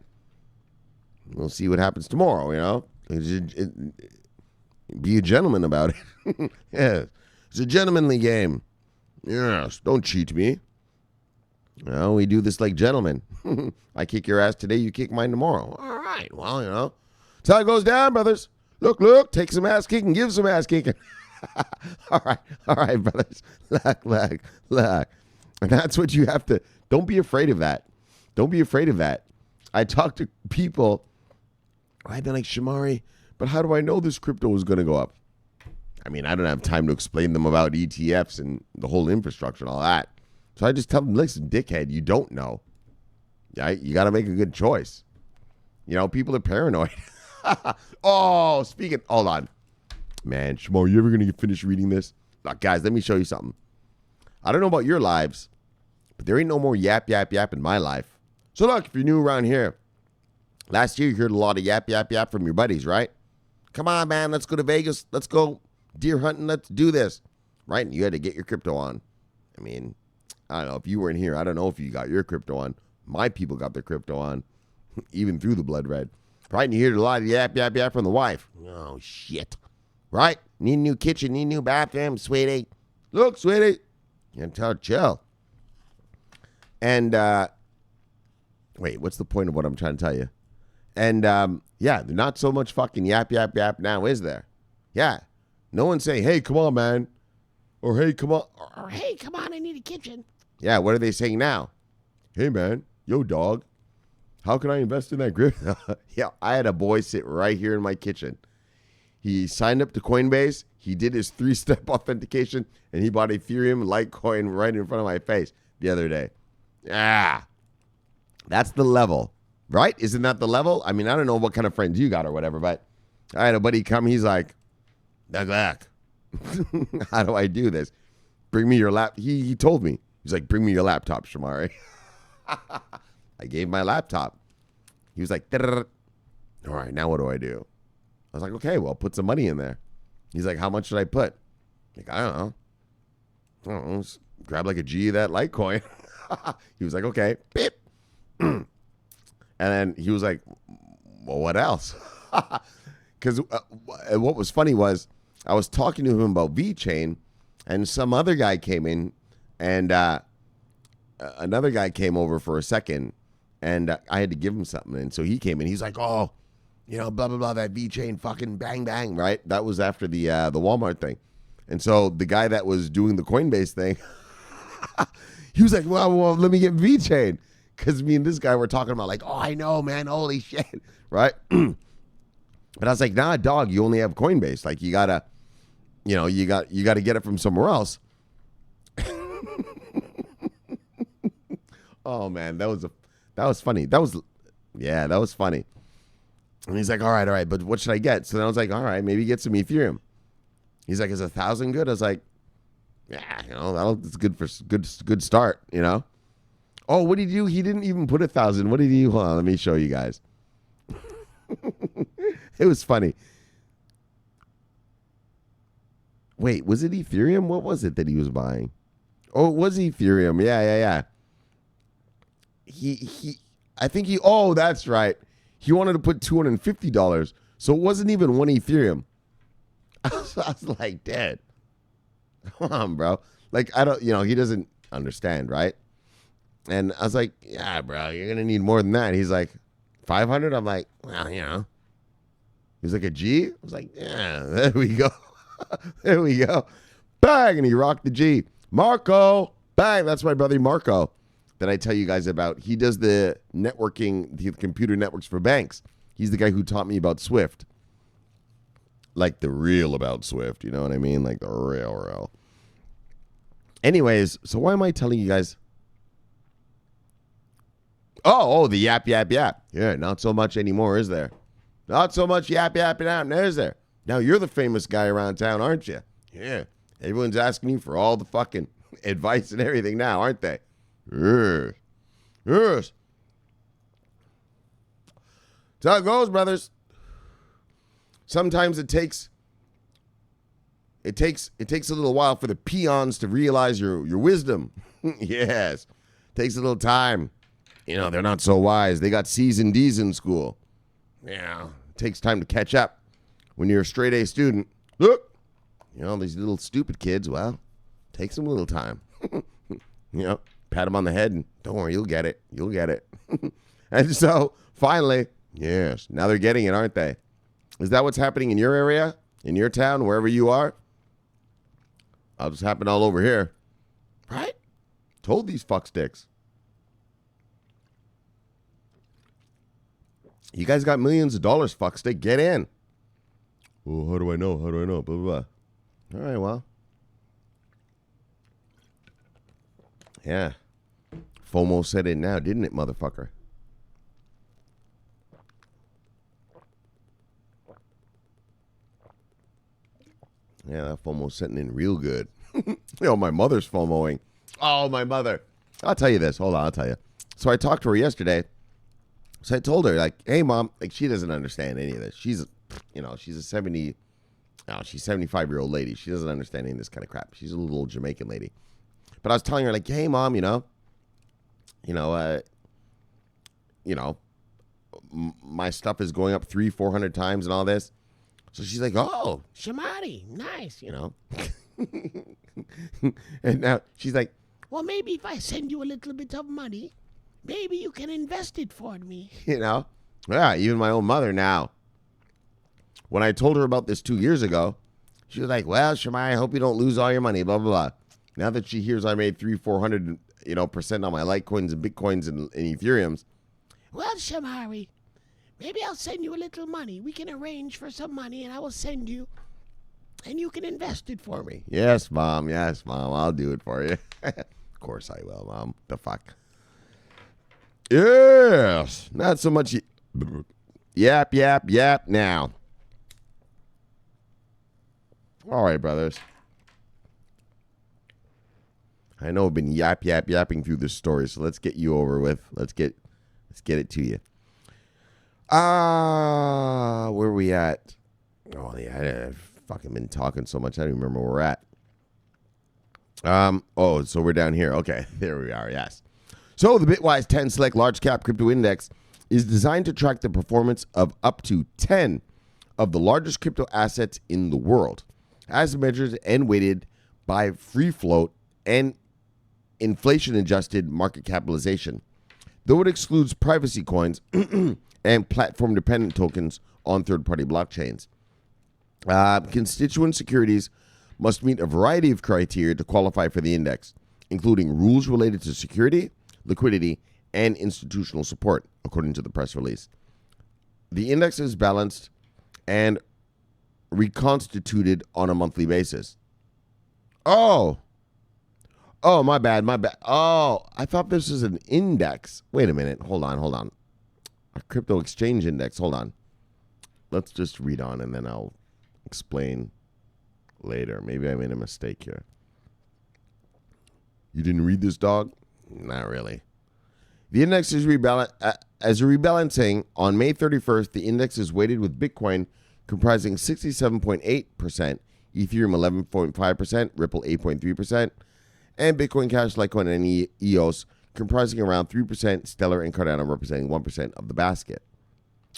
Speaker 1: We'll see what happens tomorrow, you know? Be a gentleman about it. Yeah. It's a gentlemanly game. Yes. Don't cheat me. No, we do this like gentlemen. I kick your ass today, you kick mine tomorrow. All right. Well, you know. That's how it goes down, brothers. Look. Take some ass kicking, give some ass kicking. All right, brothers. Look. And that's what you have to. Don't be afraid of that. Don't be afraid of that. I talk to people, right? They're like, Shamari, but how do I know this crypto is going to go up? I mean, I don't have time to explain them about ETFs and the whole infrastructure and all that. So I just tell them, listen, dickhead, you don't know. Right? You got to make a good choice. You know, people are paranoid. Oh, hold on. Man, Shamari, you ever going to finish reading this? Look, guys, let me show you something. I don't know about your lives, but there ain't no more yap in my life. So look, if you're new around here, last year you heard a lot of yap from your buddies, right? Come on, man, let's go to Vegas. Let's go deer hunting. Let's do this, right? And you had to get your crypto on. I mean, I don't know. If you weren't here, I don't know if you got your crypto on. My people got their crypto on, even through the blood red, right? And you heard a lot of yap from the wife. Oh, shit, right? Need a new kitchen, need a new bathroom, sweetie. Look, sweetie. And tell her, chill. And, wait, what's the point of what I'm trying to tell you? And, yeah, not so much fucking yap now, is there? Yeah. No one's saying, hey, come on, man. Or, hey, come on. Or, hey, come on, I need a kitchen. Yeah, what are they saying now? Hey, man, yo, dog. How can I invest in that grip? Yeah, I had a boy sit right here in my kitchen. He signed up to Coinbase. He did his 3-step authentication, and he bought Ethereum, Litecoin right in front of my face the other day. Yeah, that's the level, right? Isn't that the level? I mean, I don't know what kind of friends you got or whatever, but I had a buddy come. He's like, Doug, how do I do this? Bring me your laptop. He told me. He's like, bring me your laptop, Shamari. I gave my laptop. He was like, all right, now what do I do? I was like, okay, well, put some money in there. He's like, how much should I put? Like, I don't know. Just grab like a G of that Litecoin. He was like, okay, beep. And then he was like, well, what else? Because what was funny was I was talking to him about VeChain, and some other guy came in, and another guy came over for a second, and I had to give him something. And so he came in. He's like, oh, you know, blah, blah, blah, that VeChain fucking bang, bang, right? That was after the Walmart thing. And so the guy that was doing the Coinbase thing, he was like, well, let me get VeChain. Because me and this guy were talking about like, oh, I know, man, holy shit, right? But I was like, nah, dog, you only have Coinbase. Like, you got to, you know, you got to get it from somewhere else. Oh, man, that was funny. That was funny. And he's like, all right, but what should I get? So then I was like, all right, maybe get some Ethereum. He's like, is 1,000 good? I was like, yeah, you know, that's good for good start, you know. Oh, what did he do? He didn't even put 1,000. What did he do? Hold on, let me show you guys. It was funny. Wait, was it Ethereum? What was it that he was buying? Oh, it was Ethereum. Yeah. I think oh, that's right. He wanted to put $250. So it wasn't even one Ethereum. I was like, Dad, come on, bro. Like, I don't, you know, he doesn't understand, right? And I was like, yeah, bro, you're going to need more than that. He's like, 500? I'm like, well, you know. He's like, a G? I was like, yeah, there we go. There we go. Bang, and he rocked the G. Marco, bang, that's my brother Marco that I tell you guys about. He does the networking, the computer networks for banks. He's the guy who taught me about Swift. Like the real about Swift, you know what I mean? Like the real. Anyways, so why am I telling you guys? Oh, the yap. Yeah, not so much anymore, is there? Not so much yapping out, is there? Now you're the famous guy around town, aren't you? Yeah. Everyone's asking you for all the fucking advice and everything now, aren't they? Yes. Yes. That's how it goes, brothers. Sometimes it takes a little while for the peons to realize your wisdom. Yes. Takes a little time. You know, they're not so wise. They got C's and D's in school. Yeah. It takes time to catch up. When you're a straight A student, look, you know, these little stupid kids, well, takes them a little time. You know, pat them on the head and don't worry, you'll get it. You'll get it. And so finally, yes, now they're getting it, aren't they? Is that what's happening in your area, in your town, wherever you are? It's happening all over here. Right? Told these fucksticks. You guys got millions of dollars, fuckstick. Get in. Well, how do I know? How do I know? Blah, blah, blah. All right, well. Yeah. FOMO set in now, didn't it, motherfucker? Yeah, that FOMO's setting in real good. You know, my mother's FOMOing. Oh, my mother. I'll tell you this. Hold on, I'll tell you. So I talked to her yesterday. So I told her, like, hey, Mom, like, she doesn't understand any of this. She's, you know, she's a 75-year-old lady. She doesn't understand any of this kind of crap. She's a little Jamaican lady. But I was telling her, like, hey, Mom, my stuff is going up 300-400 times and all this. So she's like, oh, Shamari, nice, you know. And now she's like, well, maybe if I send you a little bit of money, maybe you can invest it for me. You know? Yeah, even my own mother now. When I told her about this 2 years ago, she was like, well, Shamari, I hope you don't lose all your money, blah, blah, blah. Now that she hears I made 300-400%, on my Litecoins and Bitcoins and Ethereums. Well, Shamari, maybe I'll send you a little money. We can arrange for some money and I will send you and you can invest it for me. Yes, Mom. Yes, Mom. I'll do it for you. Of course I will, Mom. The fuck? Yes. Not so much yap now. All right, brothers. I know I've been yapping through this story, so let's get you over with. Let's get it to you. Where are we at? Oh, yeah, I've fucking been talking so much, I don't even remember where we're at. So we're down here. Okay, there we are, yes. So the Bitwise 10 Select Large Cap Crypto Index is designed to track the performance of up to 10 of the largest crypto assets in the world, as measured and weighted by free float and inflation-adjusted market capitalization, though it excludes privacy coins and platform-dependent tokens on third-party blockchains. Constituent securities must meet a variety of criteria to qualify for the index, including rules related to security, liquidity, and institutional support, according to the press release. The index is balanced and reconstituted on a monthly basis. Oh, my bad. Oh, I thought this was an index. Wait a minute. Hold on. A crypto exchange index. Hold on. Let's just read on and then I'll explain later. Maybe I made a mistake here. You didn't read this, dog? Not really. The index is rebalancing. On May 31st, the index is weighted with Bitcoin comprising 67.8%, Ethereum 11.5%, Ripple 8.3%, and Bitcoin Cash, Litecoin, and EOS comprising around 3%, Stellar and Cardano representing 1% of the basket.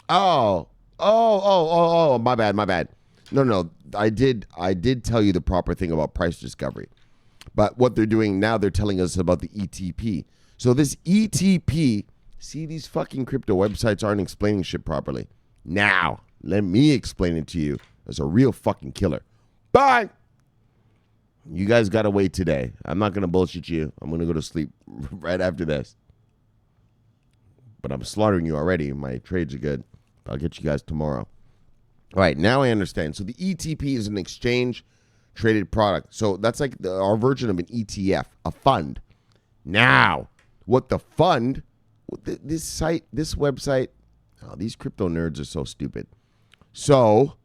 Speaker 1: Oh, my bad. No, I did tell you the proper thing about price discovery. But what they're doing now, they're telling us about the ETP. So this ETP, see, these fucking crypto websites aren't explaining shit properly. Now, let me explain it to you as a real fucking killer. Bye! You guys got to wait today. I'm not going to bullshit you. I'm going to go to sleep right after this. But I'm slaughtering you already. My trades are good. I'll get you guys tomorrow. All right, now I understand. So the ETP is an exchange-traded product. So that's like our version of an ETF, a fund. Now, what the fund, this website, these crypto nerds are so stupid. So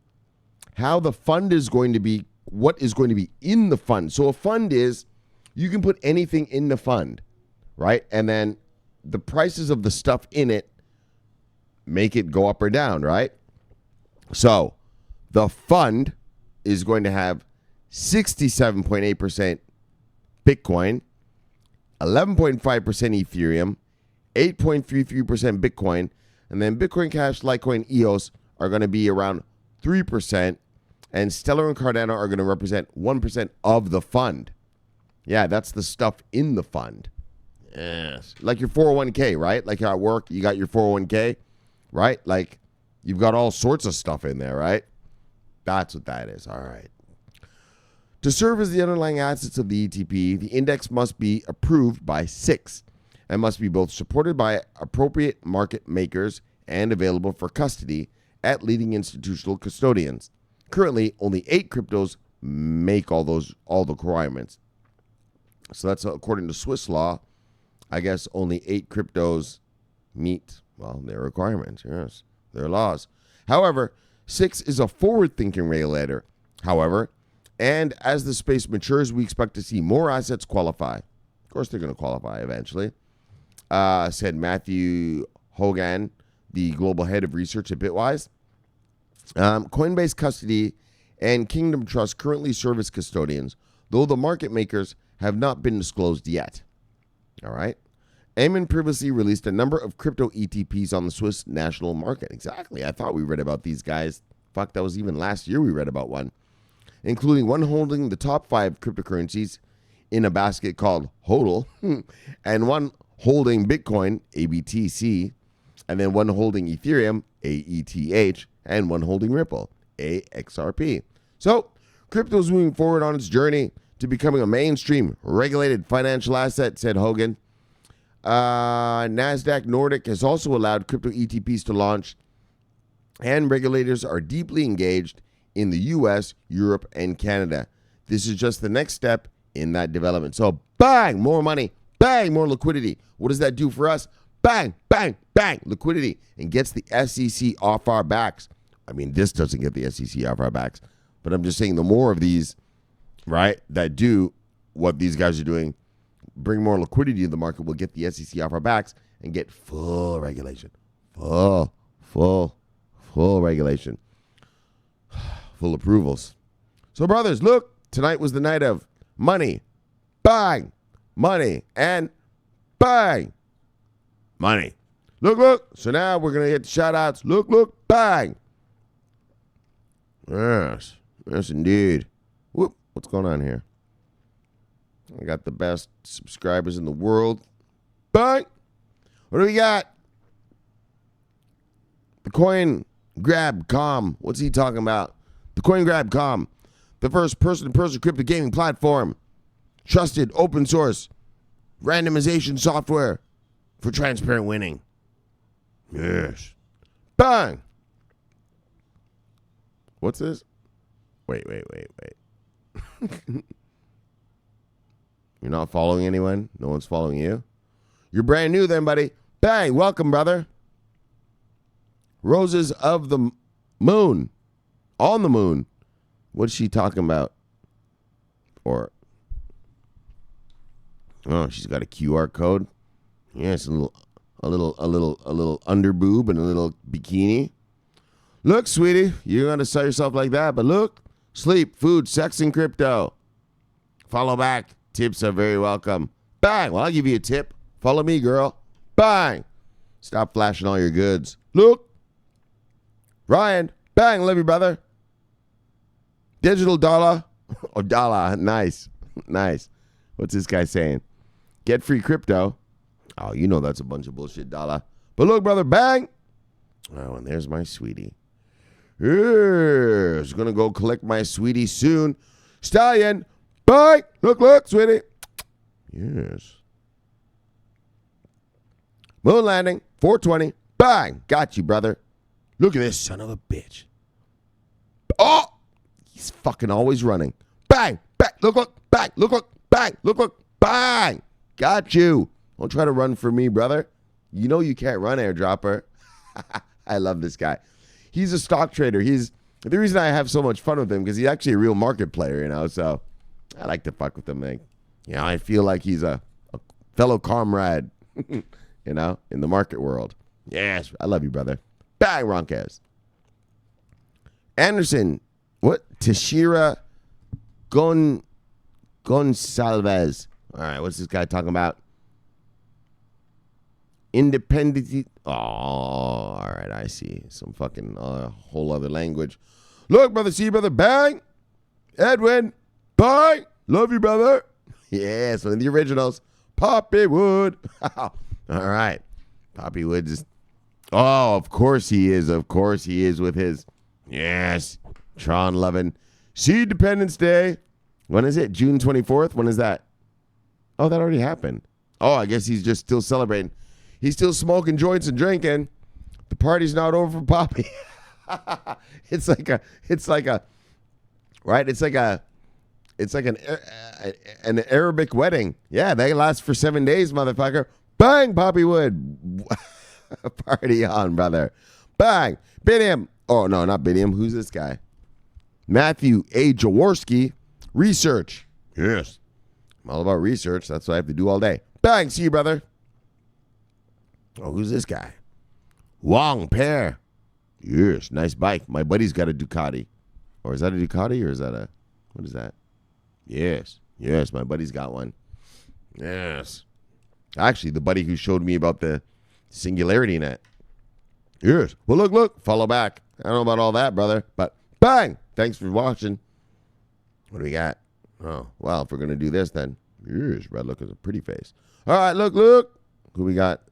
Speaker 1: how the fund is going to be, what is going to be in the fund. So a fund is you can put anything in the fund, right? And then the prices of the stuff in it make it go up or down, right? So the fund is going to have 67.8% Bitcoin, 11.5% Ethereum, 8.33% Bitcoin, and then Bitcoin Cash, Litecoin, EOS are going to be around 3%, and Stellar and Cardano are going to represent 1% of the fund. Yeah, that's the stuff in the fund. Yes. Like your 401k, right? Like at work, you got your 401k, right? Like you've got all sorts of stuff in there, right? That's what that is. All right. To serve as the underlying assets of the ETP, the index must be approved by 6 and must be both supported by appropriate market makers and available for custody at leading institutional custodians. Currently, only 8 cryptos make all the requirements. So that's according to Swiss law. I guess only 8 cryptos meet, well, their requirements. Yes, their laws. However, 6 is a forward-thinking regulator. However, and as the space matures, we expect to see more assets qualify. Of course, they're going to qualify eventually, said Matthew Hogan, the global head of research at Bitwise. Coinbase Custody and Kingdom Trust currently serve as custodians, though the market makers have not been disclosed yet. All right. Amun previously released a number of crypto ETPs on the Swiss national market. Exactly. I thought we read about these guys. Fuck, that was even last year we read about one, including one holding the top 5 cryptocurrencies in a basket called HODL, and one holding Bitcoin, ABTC, and then one holding Ethereum, AETH, and one holding Ripple, AXRP. So, crypto is moving forward on its journey to becoming a mainstream regulated financial asset, said Hogan. NASDAQ Nordic has also allowed crypto ETPs to launch, and regulators are deeply engaged in the US, Europe, and Canada. This is just the next step in that development. So, bang, more money, bang, more liquidity. What does that do for us? Bang, bang, bang, liquidity, and gets the SEC off our backs. I mean, this doesn't get the SEC off our backs, but I'm just saying the more of these, right, that do what these guys are doing, bring more liquidity to the market, will get the SEC off our backs and get full regulation. Full regulation. Full approvals. So, brothers, look, tonight was the night of money, bang, money, and bang, money. Look. So now we're going to get the shout-outs. Look, bang. Yes, indeed. Whoop, what's going on here? I got the best subscribers in the world. Bang. What do we got? The Coin Grab Com. What's he talking about? The Coin Grab Com, the first person-to-person crypto gaming platform, trusted open source randomization software for transparent winning. Yes. Bang. What's this? Wait. You're not following anyone? No one's following you? You're brand new then, buddy. Bang. Welcome, brother. Roses of the Moon. On the moon. What's she talking about? Or, oh, she's got a QR code. Yes, a little under boob and a little bikini. Look, sweetie, you're gonna sell yourself like that, but look, sleep, food, sex, and crypto. Follow back. Tips are very welcome. Bang. Well, I'll give you a tip. Follow me, girl. Bang. Stop flashing all your goods. Look. Ryan. Bang. Love you, brother. Digital dollar. Oh, dollar. Nice. What's this guy saying? Get free crypto. Oh, you know that's a bunch of bullshit, dollar. But look, brother. Bang. Oh, and there's my sweetie. Yes. Gonna go collect my sweetie soon. Stallion. Bang. Look, sweetie. Yes. Moon landing. 420. Bang. Got you, brother. Look at this son of a bitch. Oh. He's fucking always running. Bang. Bang. Look. Bang. Look. Bang. Look. Bang. Got you. Don't try to run for me, brother. You know you can't run, airdropper. I love this guy. He's a stock trader. He's the reason I have so much fun with him because he's actually a real market player, you know. So I like to fuck with him, man. You know, I feel like he's a fellow comrade, you know, in the market world. Yes, I love you, brother. Bang, Ronquez. Anderson, what? Teixeira Gonsalves. All right, what's this guy talking about? Independent. Oh, all right, I see. Some fucking whole other language. Look, brother, see you, brother. Bang. Edwin. Bang. Love you, brother. Yeah, so in the originals, Poppy Wood. All right. Poppy Wood is. Oh, of course he is. Of course he is with his. Yes. Tron loving. See Dependence Day. When is it? June 24th? When is that? Oh, that already happened. Oh, I guess he's just still celebrating. He's still smoking joints and drinking. The party's not over for Poppy. It's like an Arabic wedding. Yeah, they last for 7 days, motherfucker. Bang, Poppy Wood. Party on, brother. Bang. Biniam. Oh, no, not Biniam. Who's this guy? Matthew A. Jaworski. Research. Yes. I'm all about research. That's what I have to do all day. Bang. See you, brother. Oh, who's this guy? Wong Pear. Yes. Nice bike. My buddy's got a Ducati. Or is that a Ducati or is that a... What is that? Yes. Yes, my buddy's got one. Yes. Actually, the buddy who showed me about the Singularity Net. Yes. Well, look. Follow back. I don't know about all that, brother. But bang. Thanks for watching. What do we got? Oh, well, if we're going to do this, then. Yes, Red Look is a pretty face. All right, look. Who we got?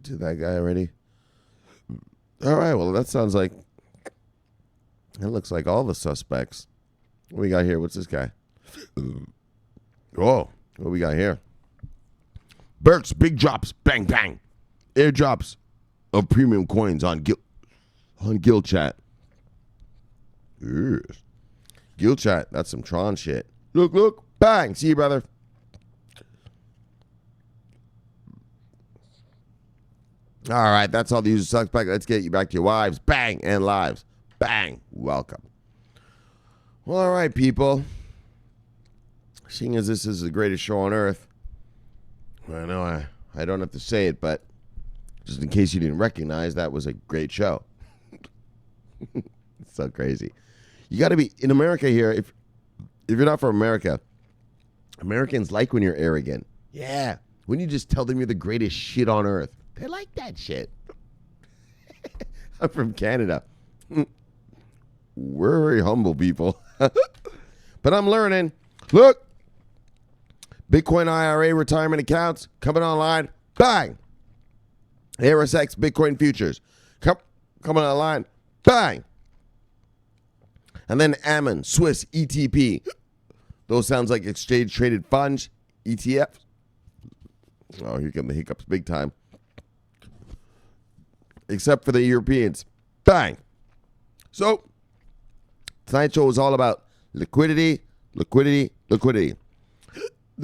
Speaker 1: Did that guy already? All right, well, that sounds like. That looks like all the suspects. What we got here? What's this guy? Oh, what we got here? Burks, big drops, bang, bang. Airdrops of premium coins on Guild Chat. Yes. Guild Chat, that's some Tron shit. Look, bang. See you, brother. All right, that's all the user suspect. Let's get you back to your wives. Bang, and lives. Bang. Welcome. Well, all right, people. Seeing as this is the greatest show on earth, I know I don't have to say it, but just in case you didn't recognize, that was a great show. It's so crazy. You got to be in America here. If you're not from America, Americans like when you're arrogant. Yeah. When you just tell them you're the greatest shit on earth. They like that shit. I'm from Canada. We're very humble people. But I'm learning. Look. Bitcoin IRA retirement accounts coming online. Bang. ErisX Bitcoin futures coming online. Bang. And then Amun, Swiss ETP. Those sounds like exchange traded funds, ETF. Oh, here come the hiccups big time. Except for the Europeans. Bang. So, tonight's show is all about liquidity. The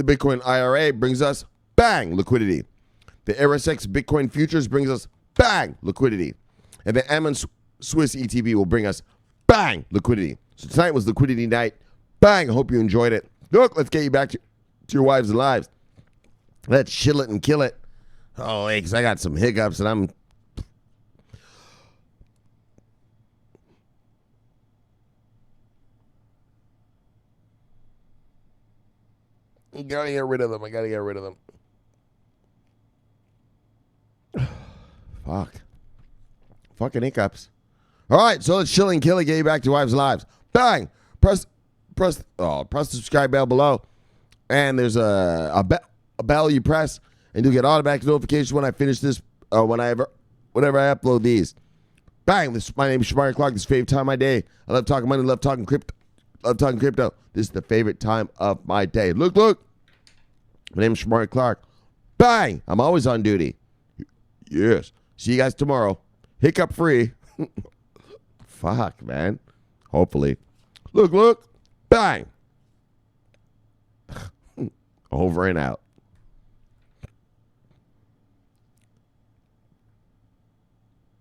Speaker 1: Bitcoin IRA brings us bang, liquidity. The ErisX Bitcoin futures brings us bang, liquidity. And the Amun Swiss ETP will bring us bang, liquidity. So tonight was liquidity night. Bang, I hope you enjoyed it. Look, let's get you back to your wives and lives. Let's chill it and kill it. Oh, hey, because I got some hiccups and I'm... I gotta get rid of them. Fuck. Fucking hiccups. All right, so let's chill and kill it. Get you back to wives' lives. Bang. Press the subscribe bell below, and there's a bell you press, and you'll get automatic notifications when I finish this. Whenever I upload these. Bang. My name is Shamari Clark. This is the favorite time of my day. I love talking money. Love talking crypto. This is the favorite time of my day. Look. My name is Shamari Clark. Bang. I'm always on duty. Yes. See you guys tomorrow. Hiccup free. Fuck, man. Hopefully. Look. Bang. Over and out.